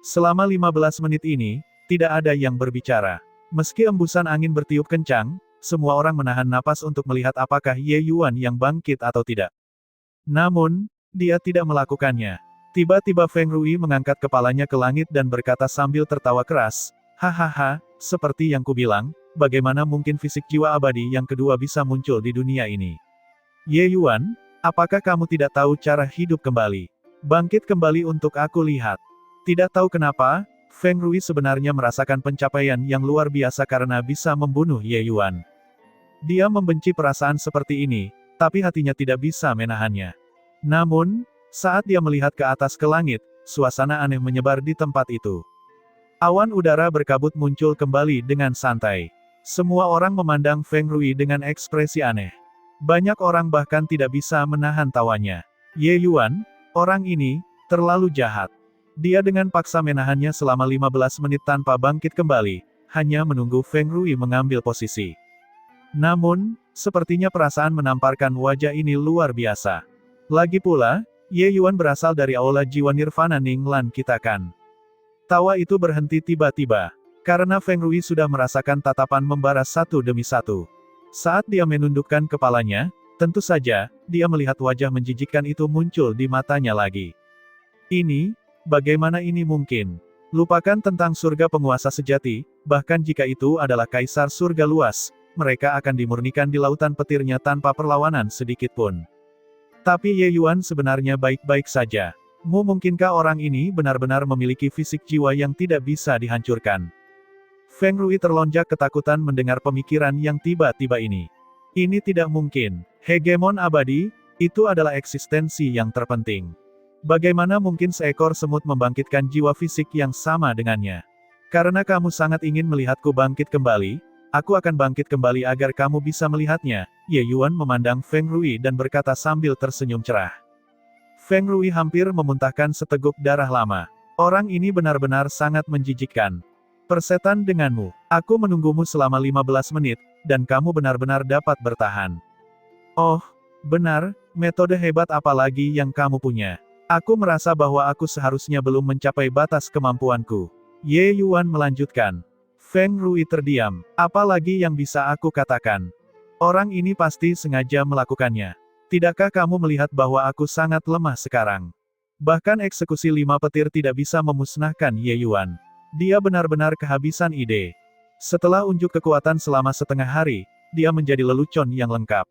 Selama 15 menit ini, tidak ada yang berbicara. Meski embusan angin bertiup kencang, semua orang menahan napas untuk melihat apakah Ye Yuan yang bangkit atau tidak. Namun, dia tidak melakukannya. Tiba-tiba Feng Rui mengangkat kepalanya ke langit dan berkata sambil tertawa keras, "Hahaha, seperti yang kubilang, bagaimana mungkin fisik jiwa abadi yang kedua bisa muncul di dunia ini? Ye Yuan, apakah kamu tidak tahu cara hidup kembali? Bangkit kembali untuk aku lihat." Tidak tahu kenapa, Feng Rui sebenarnya merasakan pencapaian yang luar biasa karena bisa membunuh Ye Yuan. Dia membenci perasaan seperti ini, tapi hatinya tidak bisa menahannya. Namun, saat dia melihat ke atas ke langit, suasana aneh menyebar di tempat itu. Awan udara berkabut muncul kembali dengan santai. Semua orang memandang Feng Rui dengan ekspresi aneh. Banyak orang bahkan tidak bisa menahan tawanya. Ye Yuan, orang ini, terlalu jahat. Dia dengan paksa menahannya selama 15 menit tanpa bangkit kembali, hanya menunggu Feng Rui mengambil posisi. Namun, sepertinya perasaan menamparkan wajah ini luar biasa. Lagi pula, Ye Yuan berasal dari Aula Jiwa Nirvana Ninglan kita kan. Tawa itu berhenti tiba-tiba. Karena Feng Rui sudah merasakan tatapan membara satu demi satu. Saat dia menundukkan kepalanya, tentu saja, dia melihat wajah menjijikkan itu muncul di matanya lagi. Ini, bagaimana ini mungkin? Lupakan tentang surga penguasa sejati, bahkan jika itu adalah kaisar surga luas, mereka akan dimurnikan di lautan petirnya tanpa perlawanan sedikit pun. Tapi Ye Yuan sebenarnya baik-baik saja. Mungkinkah orang ini benar-benar memiliki fisik jiwa yang tidak bisa dihancurkan? Feng Rui terlonjak ketakutan mendengar pemikiran yang tiba-tiba ini. Ini tidak mungkin. Hegemon abadi, itu adalah eksistensi yang terpenting. Bagaimana mungkin seekor semut membangkitkan jiwa fisik yang sama dengannya? Karena kamu sangat ingin melihatku bangkit kembali, aku akan bangkit kembali agar kamu bisa melihatnya. Ye Yuan memandang Feng Rui dan berkata sambil tersenyum cerah. Feng Rui hampir memuntahkan seteguk darah lama. Orang ini benar-benar sangat menjijikkan. Persetan denganmu. Aku menunggumu selama 15 menit, dan kamu benar-benar dapat bertahan. Oh, benar, metode hebat apa lagi yang kamu punya? Aku merasa bahwa aku seharusnya belum mencapai batas kemampuanku. Ye Yuan melanjutkan. Feng Rui terdiam. Apa lagi yang bisa aku katakan? Orang ini pasti sengaja melakukannya. Tidakkah kamu melihat bahwa aku sangat lemah sekarang? Bahkan eksekusi 5 petir tidak bisa memusnahkan Ye Yuan. Dia benar-benar kehabisan ide. Setelah unjuk kekuatan selama setengah hari, dia menjadi lelucon yang lengkap.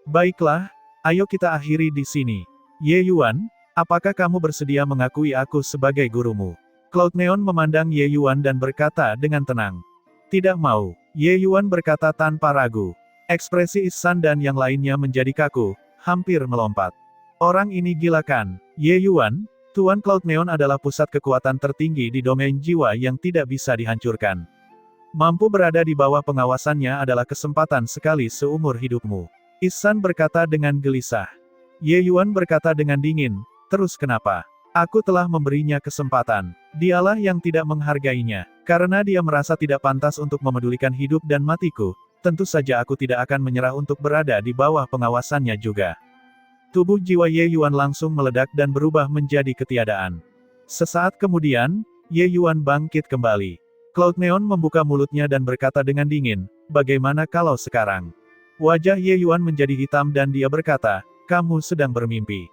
Baiklah, ayo kita akhiri di sini. Ye Yuan, apakah kamu bersedia mengakui aku sebagai gurumu? Cloud Neon memandang Ye Yuan dan berkata dengan tenang. Tidak mau. Ye Yuan berkata tanpa ragu. Ekspresi Ihsan dan yang lainnya menjadi kaku, hampir melompat. Orang ini gila kan? Ye Yuan, Tuan Cloud Neon adalah pusat kekuatan tertinggi di domain jiwa yang tidak bisa dihancurkan. Mampu berada di bawah pengawasannya adalah kesempatan sekali seumur hidupmu. Ihsan berkata dengan gelisah. Ye Yuan berkata dengan dingin, terus kenapa? Aku telah memberinya kesempatan. Dialah yang tidak menghargainya. Karena dia merasa tidak pantas untuk memedulikan hidup dan matiku, tentu saja aku tidak akan menyerah untuk berada di bawah pengawasannya juga. Tubuh jiwa Ye Yuan langsung meledak dan berubah menjadi ketiadaan. Sesaat kemudian, Ye Yuan bangkit kembali. Cloud Neon membuka mulutnya dan berkata dengan dingin, bagaimana kalau sekarang? Wajah Ye Yuan menjadi hitam dan dia berkata, kamu sedang bermimpi.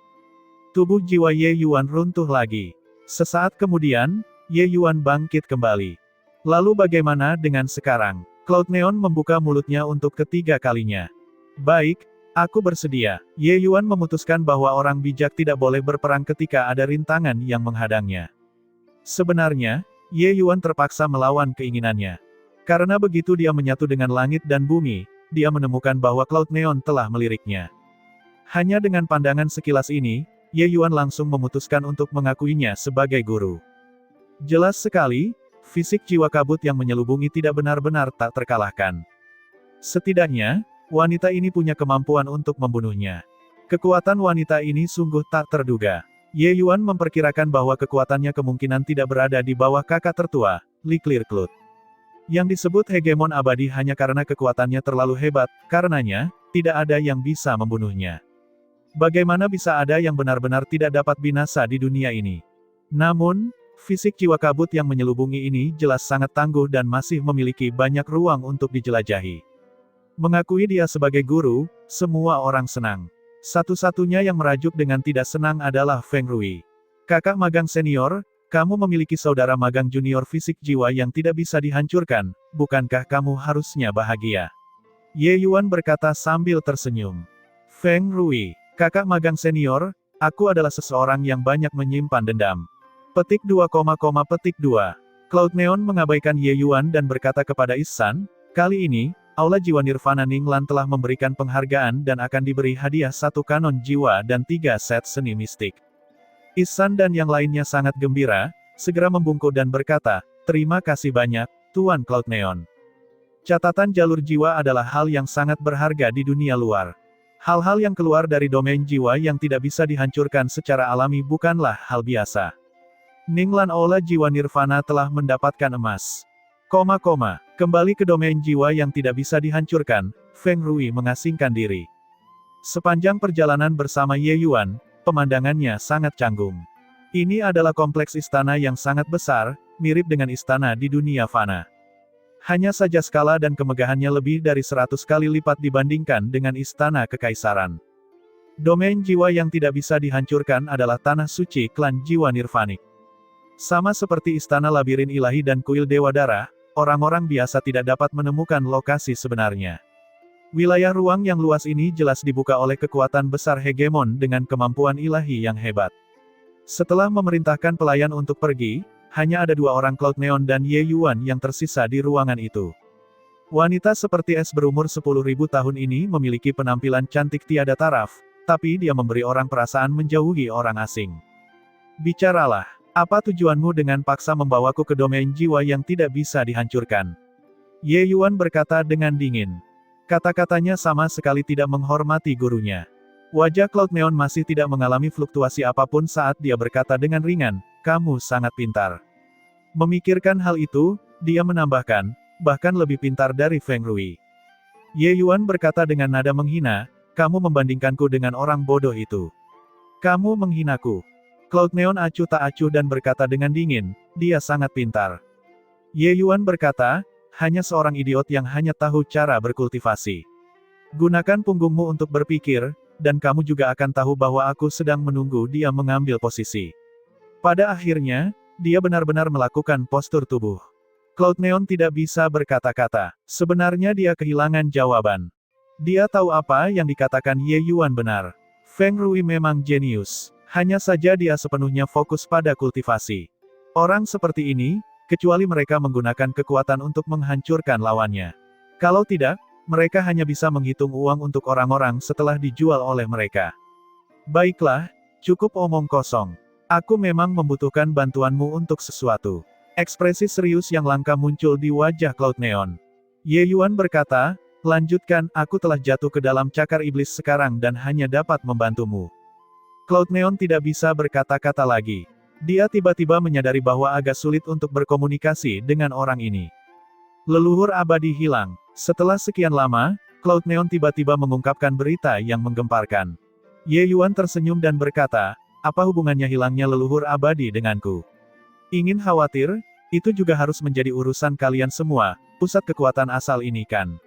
Tubuh jiwa Ye Yuan runtuh lagi. Sesaat kemudian, Ye Yuan bangkit kembali. Lalu bagaimana dengan sekarang? Cloud Neon membuka mulutnya untuk ketiga kalinya. Baik, aku bersedia. Ye Yuan memutuskan bahwa orang bijak tidak boleh berperang ketika ada rintangan yang menghadangnya. Sebenarnya, Ye Yuan terpaksa melawan keinginannya. Karena begitu dia menyatu dengan langit dan bumi, dia menemukan bahwa Cloud Neon telah meliriknya. Hanya dengan pandangan sekilas ini, Ye Yuan langsung memutuskan untuk mengakuinya sebagai guru. Jelas sekali, fisik jiwa kabut yang menyelubungi tidak benar-benar tak terkalahkan. Setidaknya, wanita ini punya kemampuan untuk membunuhnya. Kekuatan wanita ini sungguh tak terduga. Ye Yuan memperkirakan bahwa kekuatannya kemungkinan tidak berada di bawah kakak tertua, Li Clearcloth. Yang disebut hegemon abadi hanya karena kekuatannya terlalu hebat, karenanya, tidak ada yang bisa membunuhnya. Bagaimana bisa ada yang benar-benar tidak dapat binasa di dunia ini? Namun, fisik jiwa kabut yang menyelubungi ini jelas sangat tangguh dan masih memiliki banyak ruang untuk dijelajahi. Mengakui dia sebagai guru, semua orang senang. Satu-satunya yang merajuk dengan tidak senang adalah Feng Rui. Kakak magang senior, kamu memiliki saudara magang junior fisik jiwa yang tidak bisa dihancurkan, bukankah kamu harusnya bahagia? Ye Yuan berkata sambil tersenyum. Feng Rui, kakak magang senior, aku adalah seseorang yang banyak menyimpan dendam. Petik 2, petik 2. Cloud Neon mengabaikan Ye Yuan dan berkata kepada Ihsan, kali ini, Aula Jiwa Nirvana Ninglan telah memberikan penghargaan dan akan diberi hadiah 1 kanon jiwa dan 3 set seni mistik. Ihsan dan yang lainnya sangat gembira, segera membungkuk dan berkata, Terima kasih banyak, Tuan Cloud Neon. Catatan jalur jiwa adalah hal yang sangat berharga di dunia luar. Hal-hal yang keluar dari domain jiwa yang tidak bisa dihancurkan secara alami bukanlah hal biasa. Ninglan Aula Jiwa Nirvana telah mendapatkan emas. Kembali ke domain jiwa yang tidak bisa dihancurkan, Feng Rui mengasingkan diri. Sepanjang perjalanan bersama Ye Yuan, pemandangannya sangat canggung. Ini adalah kompleks istana yang sangat besar, mirip dengan istana di dunia fana. Hanya saja skala dan kemegahannya lebih dari 100 kali lipat dibandingkan dengan istana kekaisaran. Domain jiwa yang tidak bisa dihancurkan adalah tanah suci klan jiwa nirvanik. Sama seperti istana labirin ilahi dan kuil dewa darah, orang-orang biasa tidak dapat menemukan lokasi sebenarnya. Wilayah ruang yang luas ini jelas dibuka oleh kekuatan besar hegemon dengan kemampuan ilahi yang hebat. Setelah memerintahkan pelayan untuk pergi, hanya ada 2 orang Cloud Neon dan Ye Yuan yang tersisa di ruangan itu. Wanita seperti es berumur 10.000 tahun ini memiliki penampilan cantik tiada taraf, tapi dia memberi orang perasaan menjauhi orang asing. Bicaralah. Apa tujuanmu dengan paksa membawaku ke domain jiwa yang tidak bisa dihancurkan? Ye Yuan berkata dengan dingin. Kata-katanya sama sekali tidak menghormati gurunya. Wajah Cloud Neon masih tidak mengalami fluktuasi apapun saat dia berkata dengan ringan, kamu sangat pintar. Memikirkan hal itu, dia menambahkan, bahkan lebih pintar dari Feng Rui. Ye Yuan berkata dengan nada menghina, kamu membandingkanku dengan orang bodoh itu. Kamu menghinaku. Cloud Neon acuh tak acuh dan berkata dengan dingin, dia sangat pintar. Ye Yuan berkata, hanya seorang idiot yang hanya tahu cara berkultivasi. Gunakan punggungmu untuk berpikir, dan kamu juga akan tahu bahwa aku sedang menunggu dia mengambil posisi. Pada akhirnya, dia benar-benar melakukan postur tubuh. Cloud Neon tidak bisa berkata-kata. Sebenarnya dia kehilangan jawaban. Dia tahu apa yang dikatakan Ye Yuan benar. Feng Rui memang jenius. Hanya saja dia sepenuhnya fokus pada kultivasi. Orang seperti ini, kecuali mereka menggunakan kekuatan untuk menghancurkan lawannya. Kalau tidak, mereka hanya bisa menghitung uang untuk orang-orang setelah dijual oleh mereka. Baiklah, cukup omong kosong. Aku memang membutuhkan bantuanmu untuk sesuatu. Ekspresi serius yang langka muncul di wajah Cloud Neon. Ye Yuan berkata, lanjutkan, aku telah jatuh ke dalam cakar iblis sekarang dan hanya dapat membantumu. Cloud Neon tidak bisa berkata-kata lagi. Dia tiba-tiba menyadari bahwa agak sulit untuk berkomunikasi dengan orang ini. Leluhur abadi hilang. Setelah sekian lama, Cloud Neon tiba-tiba mengungkapkan berita yang menggemparkan. Ye Yuan tersenyum dan berkata, apa hubungannya hilangnya leluhur abadi denganku? Ingin khawatir? Itu juga harus menjadi urusan kalian semua, pusat kekuatan asal ini kan.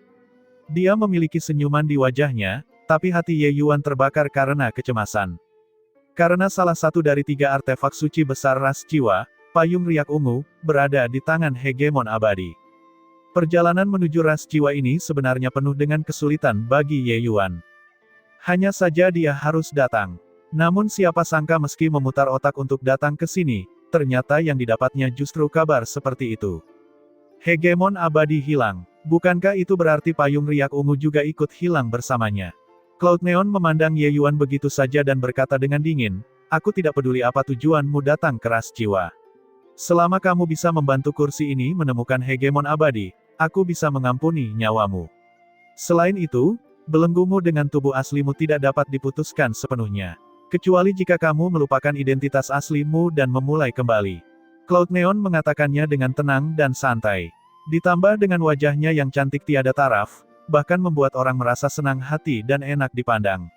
Dia memiliki senyuman di wajahnya, tapi hati Ye Yuan terbakar karena kecemasan. Karena salah satu dari 3 artefak suci besar ras jiwa, payung riak ungu, berada di tangan hegemon abadi. Perjalanan menuju ras jiwa ini sebenarnya penuh dengan kesulitan bagi Ye Yuan. Hanya saja dia harus datang. Namun siapa sangka meski memutar otak untuk datang ke sini, ternyata yang didapatnya justru kabar seperti itu. Hegemon abadi hilang. Bukankah itu berarti payung riak ungu juga ikut hilang bersamanya? Cloud Neon memandang Ye Yuan begitu saja dan berkata dengan dingin, aku tidak peduli apa tujuanmu datang ke ras jiwa. Selama kamu bisa membantu kursi ini menemukan hegemon abadi, aku bisa mengampuni nyawamu. Selain itu, belenggumu dengan tubuh aslimu tidak dapat diputuskan sepenuhnya. Kecuali jika kamu melupakan identitas aslimu dan memulai kembali. Cloud Neon mengatakannya dengan tenang dan santai. Ditambah dengan wajahnya yang cantik tiada taraf, bahkan membuat orang merasa senang hati dan enak dipandang.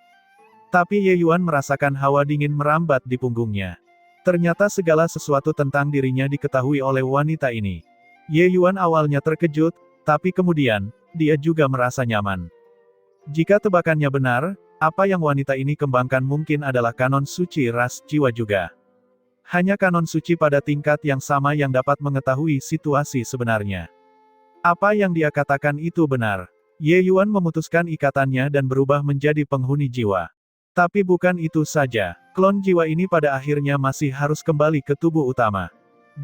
Tapi Ye Yuan merasakan hawa dingin merambat di punggungnya. Ternyata segala sesuatu tentang dirinya diketahui oleh wanita ini. Ye Yuan awalnya terkejut, tapi kemudian, dia juga merasa nyaman. Jika tebakannya benar, apa yang wanita ini kembangkan mungkin adalah kanon suci ras jiwa juga. Hanya kanon suci pada tingkat yang sama yang dapat mengetahui situasi sebenarnya. Apa yang dia katakan itu benar. Ye Yuan memutuskan ikatannya dan berubah menjadi penghuni jiwa. Tapi bukan itu saja, klon jiwa ini pada akhirnya masih harus kembali ke tubuh utama.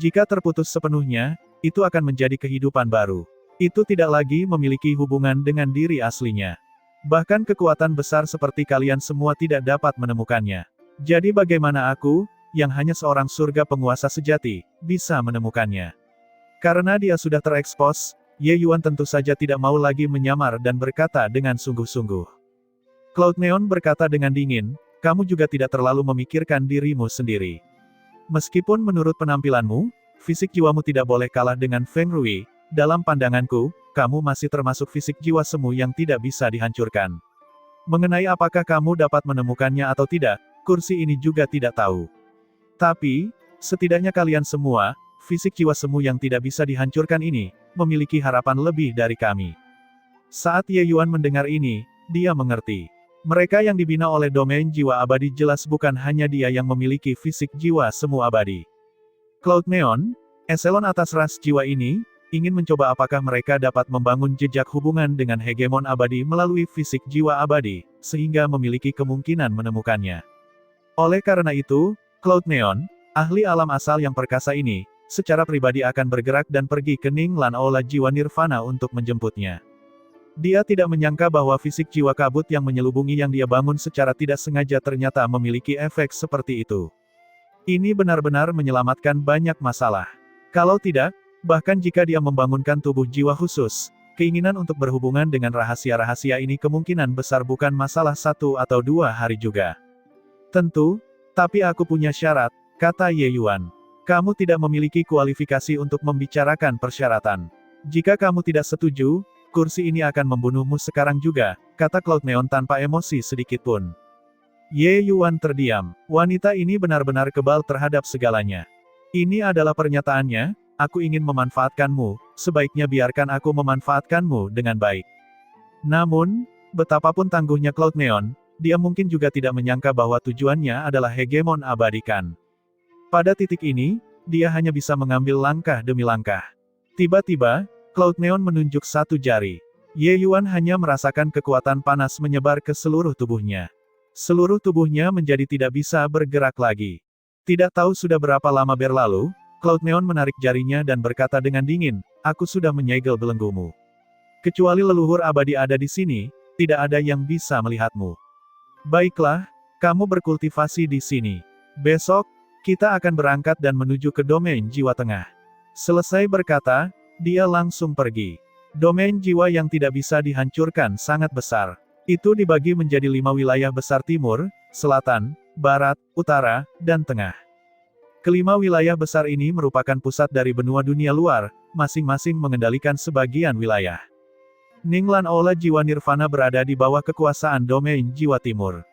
Jika terputus sepenuhnya, itu akan menjadi kehidupan baru. Itu tidak lagi memiliki hubungan dengan diri aslinya. Bahkan kekuatan besar seperti kalian semua tidak dapat menemukannya. Jadi bagaimana aku, yang hanya seorang surga penguasa sejati, bisa menemukannya? Karena dia sudah terekspos, Ye Yuan tentu saja tidak mau lagi menyamar dan berkata dengan sungguh-sungguh. Cloud Neon berkata dengan dingin, kamu juga tidak terlalu memikirkan dirimu sendiri. Meskipun menurut penampilanmu, fisik jiwamu tidak boleh kalah dengan Feng Rui, dalam pandanganku, kamu masih termasuk fisik jiwa semu yang tidak bisa dihancurkan. Mengenai apakah kamu dapat menemukannya atau tidak, kursi ini juga tidak tahu. Tapi, setidaknya kalian semua, fisik jiwa semu yang tidak bisa dihancurkan ini, memiliki harapan lebih dari kami. Saat Ye Yuan mendengar ini, dia mengerti. Mereka yang dibina oleh domain jiwa abadi jelas bukan hanya dia yang memiliki fisik jiwa semu abadi. Cloud Neon, eselon atas ras jiwa ini, ingin mencoba apakah mereka dapat membangun jejak hubungan dengan hegemon abadi melalui fisik jiwa abadi, sehingga memiliki kemungkinan menemukannya. Oleh karena itu, Cloud Neon, ahli alam asal yang perkasa ini, secara pribadi akan bergerak dan pergi ke Ning Lan Aula Jiwa Nirvana untuk menjemputnya. Dia tidak menyangka bahwa fisik jiwa kabut yang menyelubungi yang dia bangun secara tidak sengaja ternyata memiliki efek seperti itu. Ini benar-benar menyelamatkan banyak masalah. Kalau tidak, bahkan jika dia membangunkan tubuh jiwa khusus, keinginan untuk berhubungan dengan rahasia-rahasia ini kemungkinan besar bukan masalah 1 atau 2 hari juga. Tentu, tapi aku punya syarat, kata Ye Yuan. Kamu tidak memiliki kualifikasi untuk membicarakan persyaratan. Jika kamu tidak setuju, kursi ini akan membunuhmu sekarang juga, kata Cloud Neon tanpa emosi sedikitpun. Ye Yuan terdiam. Wanita ini benar-benar kebal terhadap segalanya. Ini adalah pernyataannya, aku ingin memanfaatkanmu, sebaiknya biarkan aku memanfaatkanmu dengan baik. Namun, betapapun tangguhnya Cloud Neon, dia mungkin juga tidak menyangka bahwa tujuannya adalah hegemon abadikan. Pada titik ini, dia hanya bisa mengambil langkah demi langkah. Tiba-tiba, Cloud Neon menunjuk satu jari. Ye Yuan hanya merasakan kekuatan panas menyebar ke seluruh tubuhnya. Seluruh tubuhnya menjadi tidak bisa bergerak lagi. Tidak tahu sudah berapa lama berlalu, Cloud Neon menarik jarinya dan berkata dengan dingin, aku sudah menyegel belenggumu. Kecuali leluhur abadi ada di sini, tidak ada yang bisa melihatmu. Baiklah, kamu berkultivasi di sini. Besok, kita akan berangkat dan menuju ke domain jiwa tengah. Selesai berkata, dia langsung pergi. Domain jiwa yang tidak bisa dihancurkan sangat besar. Itu dibagi menjadi 5 wilayah besar timur, selatan, barat, utara, dan tengah. Kelima wilayah besar ini merupakan pusat dari benua dunia luar, masing-masing mengendalikan sebagian wilayah. Ning Lan Aula Jiwa Nirvana berada di bawah kekuasaan domain jiwa timur.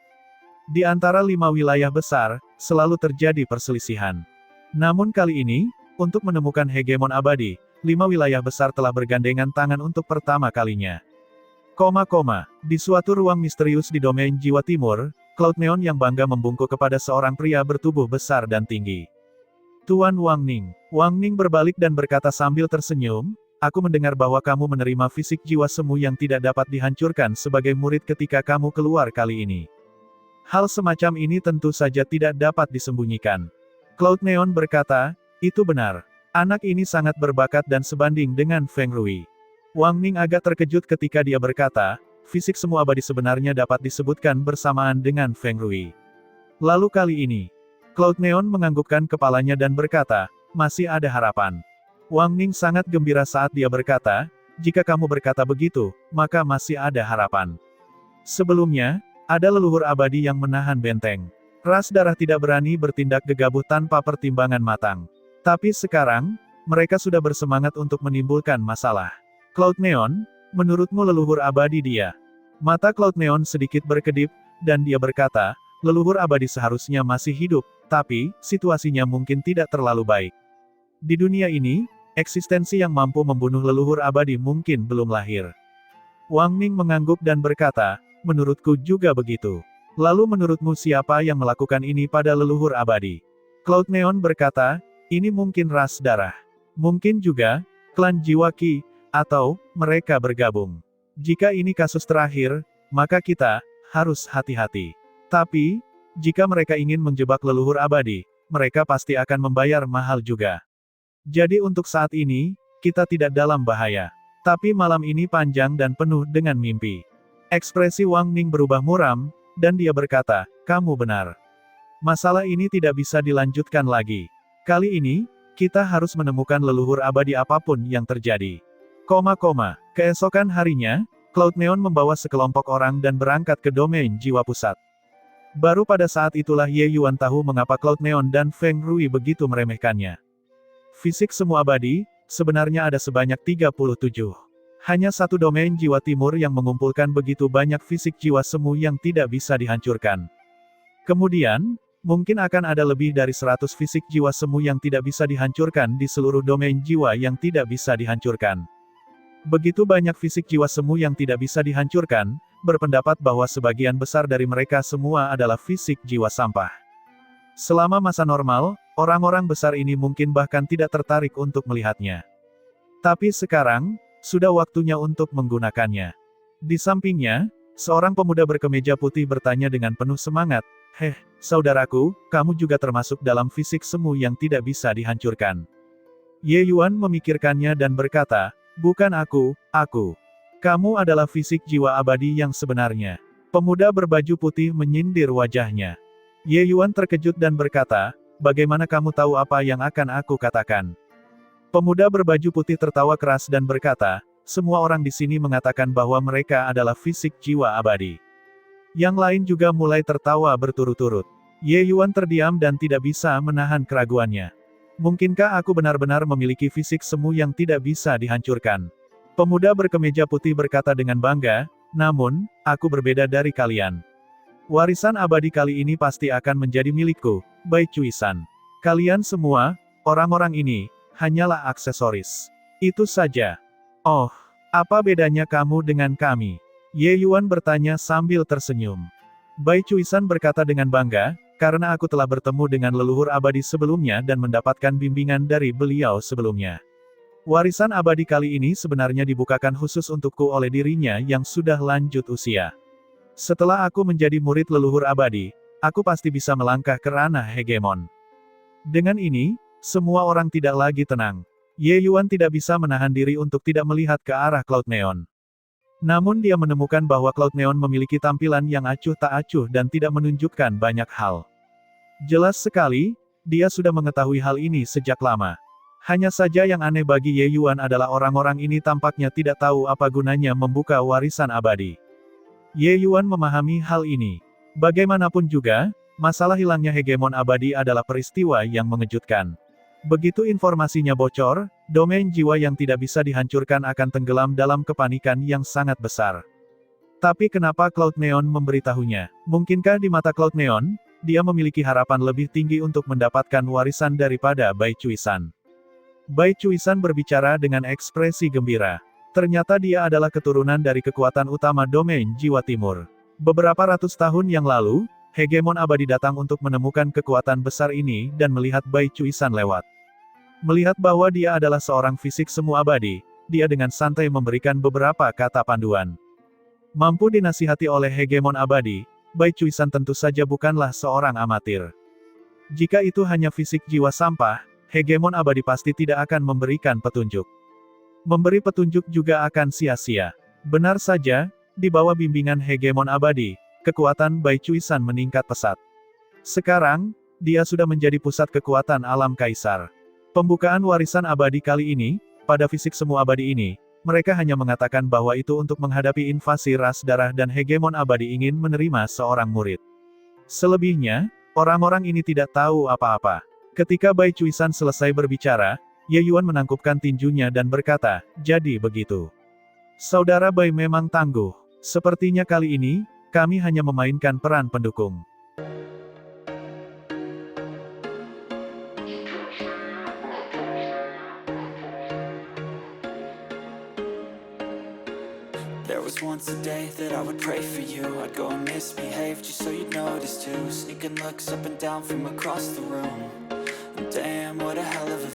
Di antara 5 wilayah besar, selalu terjadi perselisihan. Namun kali ini, untuk menemukan hegemon abadi, 5 wilayah besar telah bergandengan tangan untuk pertama kalinya. Di suatu ruang misterius di domain jiwa timur, Cloud Neon yang bangga membungkuk kepada seorang pria bertubuh besar dan tinggi. Tuan Wang Ning. Wang Ning berbalik dan berkata sambil tersenyum, aku mendengar bahwa kamu menerima fisik jiwa semu yang tidak dapat dihancurkan sebagai murid ketika kamu keluar kali ini. Hal semacam ini tentu saja tidak dapat disembunyikan. Cloud Neon berkata, itu benar. Anak ini sangat berbakat dan sebanding dengan Feng Rui. Wang Ning agak terkejut ketika dia berkata, fisik semu abadi sebenarnya dapat disebutkan bersamaan dengan Feng Rui. Lalu kali ini, Cloud Neon menganggukkan kepalanya dan berkata, masih ada harapan. Wang Ning sangat gembira saat dia berkata, jika kamu berkata begitu, maka masih ada harapan. Sebelumnya, ada leluhur abadi yang menahan benteng. Ras darah tidak berani bertindak gegabah tanpa pertimbangan matang. Tapi sekarang, mereka sudah bersemangat untuk menimbulkan masalah. Cloud Neon, menurutmu leluhur abadi dia? Mata Cloud Neon sedikit berkedip, dan dia berkata, leluhur abadi seharusnya masih hidup, tapi, situasinya mungkin tidak terlalu baik. Di dunia ini, eksistensi yang mampu membunuh leluhur abadi mungkin belum lahir. Wang Ning mengangguk dan berkata, menurutku juga begitu. Lalu menurutmu siapa yang melakukan ini pada leluhur abadi? Cloud Neon berkata, ini mungkin ras darah. Mungkin juga, klan jiwa Qi, atau, mereka bergabung. Jika ini kasus terakhir, maka kita, harus hati-hati. Tapi, jika mereka ingin menjebak leluhur abadi, mereka pasti akan membayar mahal juga. Jadi untuk saat ini, kita tidak dalam bahaya. Tapi malam ini panjang dan penuh dengan mimpi. Ekspresi Wang Ning berubah muram, dan dia berkata, kamu benar. Masalah ini tidak bisa dilanjutkan lagi. Kali ini, Kita harus menemukan leluhur abadi apapun yang terjadi. Keesokan harinya, Cloud Neon membawa sekelompok orang dan berangkat ke domain jiwa pusat. Baru pada saat itulah Ye Yuan tahu mengapa Cloud Neon dan Feng Rui begitu meremehkannya. Fisik semu abadi, sebenarnya ada sebanyak 37. Hanya satu domain jiwa timur yang mengumpulkan begitu banyak fisik jiwa semu yang tidak bisa dihancurkan. Kemudian, mungkin akan ada lebih dari 100 fisik jiwa semu yang tidak bisa dihancurkan di seluruh domain jiwa yang tidak bisa dihancurkan. Begitu banyak fisik jiwa semu yang tidak bisa dihancurkan, berpendapat bahwa sebagian besar dari mereka semua adalah fisik jiwa sampah. Selama masa normal, orang-orang besar ini mungkin bahkan tidak tertarik untuk melihatnya. Tapi sekarang, sudah waktunya untuk menggunakannya. Di sampingnya, seorang pemuda berkemeja putih bertanya dengan penuh semangat, "Heh, saudaraku, kamu juga termasuk dalam fisik semu yang tidak bisa dihancurkan." Ye Yuan memikirkannya dan berkata, "Bukan aku. Kamu adalah fisik jiwa abadi yang sebenarnya." Pemuda berbaju putih menyindir wajahnya. Ye Yuan terkejut dan berkata, "Bagaimana kamu tahu apa yang akan aku katakan?" Pemuda berbaju putih tertawa keras dan berkata, "Semua orang di sini mengatakan bahwa mereka adalah fisik jiwa abadi." Yang lain juga mulai tertawa berturut-turut. Ye Yuan terdiam dan tidak bisa menahan keraguannya. Mungkinkah aku benar-benar memiliki fisik semu yang tidak bisa dihancurkan? Pemuda berkemeja putih berkata dengan bangga, "Namun, aku berbeda dari kalian. Warisan abadi kali ini pasti akan menjadi milikku, Bai Cuisan. Kalian semua, orang-orang ini, hanyalah aksesoris. Itu saja." "Oh, apa bedanya kamu dengan kami?" Ye Yuan bertanya sambil tersenyum. Bai Cuisan berkata dengan bangga, "Karena aku telah bertemu dengan leluhur abadi sebelumnya dan mendapatkan bimbingan dari beliau sebelumnya. Warisan abadi kali ini sebenarnya dibukakan khusus untukku oleh dirinya yang sudah lanjut usia. Setelah aku menjadi murid leluhur abadi, aku pasti bisa melangkah ke ranah hegemon." Dengan ini, semua orang tidak lagi tenang. Ye Yuan tidak bisa menahan diri untuk tidak melihat ke arah Cloud Neon. Namun dia menemukan bahwa Cloud Neon memiliki tampilan yang acuh tak acuh dan tidak menunjukkan banyak hal. Jelas sekali, dia sudah mengetahui hal ini sejak lama. Hanya saja yang aneh bagi Ye Yuan adalah orang-orang ini tampaknya tidak tahu apa gunanya membuka warisan abadi. Ye Yuan memahami hal ini. Bagaimanapun juga, masalah hilangnya hegemon abadi adalah peristiwa yang mengejutkan. Begitu informasinya bocor, domain jiwa yang tidak bisa dihancurkan akan tenggelam dalam kepanikan yang sangat besar. Tapi kenapa Cloud Neon memberitahunya? Mungkinkah di mata Cloud Neon, dia memiliki harapan lebih tinggi untuk mendapatkan warisan daripada Bai Cuisan? Bai Cuisan berbicara dengan ekspresi gembira. Ternyata dia adalah keturunan dari kekuatan utama domain jiwa timur. Beberapa ratus tahun yang lalu, hegemon abadi datang untuk menemukan kekuatan besar ini dan melihat Bai Cuisan lewat. Melihat bahwa dia adalah seorang fisik semu abadi, dia dengan santai memberikan beberapa kata panduan. Mampu dinasihati oleh hegemon abadi, Bai Cuisan tentu saja bukanlah seorang amatir. Jika itu hanya fisik jiwa sampah, hegemon abadi pasti tidak akan memberikan petunjuk. Memberi petunjuk juga akan sia-sia. Benar saja, di bawah bimbingan hegemon abadi, kekuatan Bai Cuisan meningkat pesat. Sekarang, dia sudah menjadi pusat kekuatan alam kaisar. Pembukaan warisan abadi kali ini, pada fisik semu abadi ini, mereka hanya mengatakan bahwa itu untuk menghadapi invasi ras darah dan hegemon abadi ingin menerima seorang murid. Selebihnya, orang-orang ini tidak tahu apa-apa. Ketika Bai Cuisan selesai berbicara, Ye Yuan menangkupkan tinjunya dan berkata, "Jadi begitu. Saudara Bai memang tangguh. Sepertinya kali ini, kami hanya memainkan peran pendukung." There was once a day that I would pray for you. I'd go and misbehave just so you'd notice too. Sneaking looks up and down from across the room. And damn, what a hell of a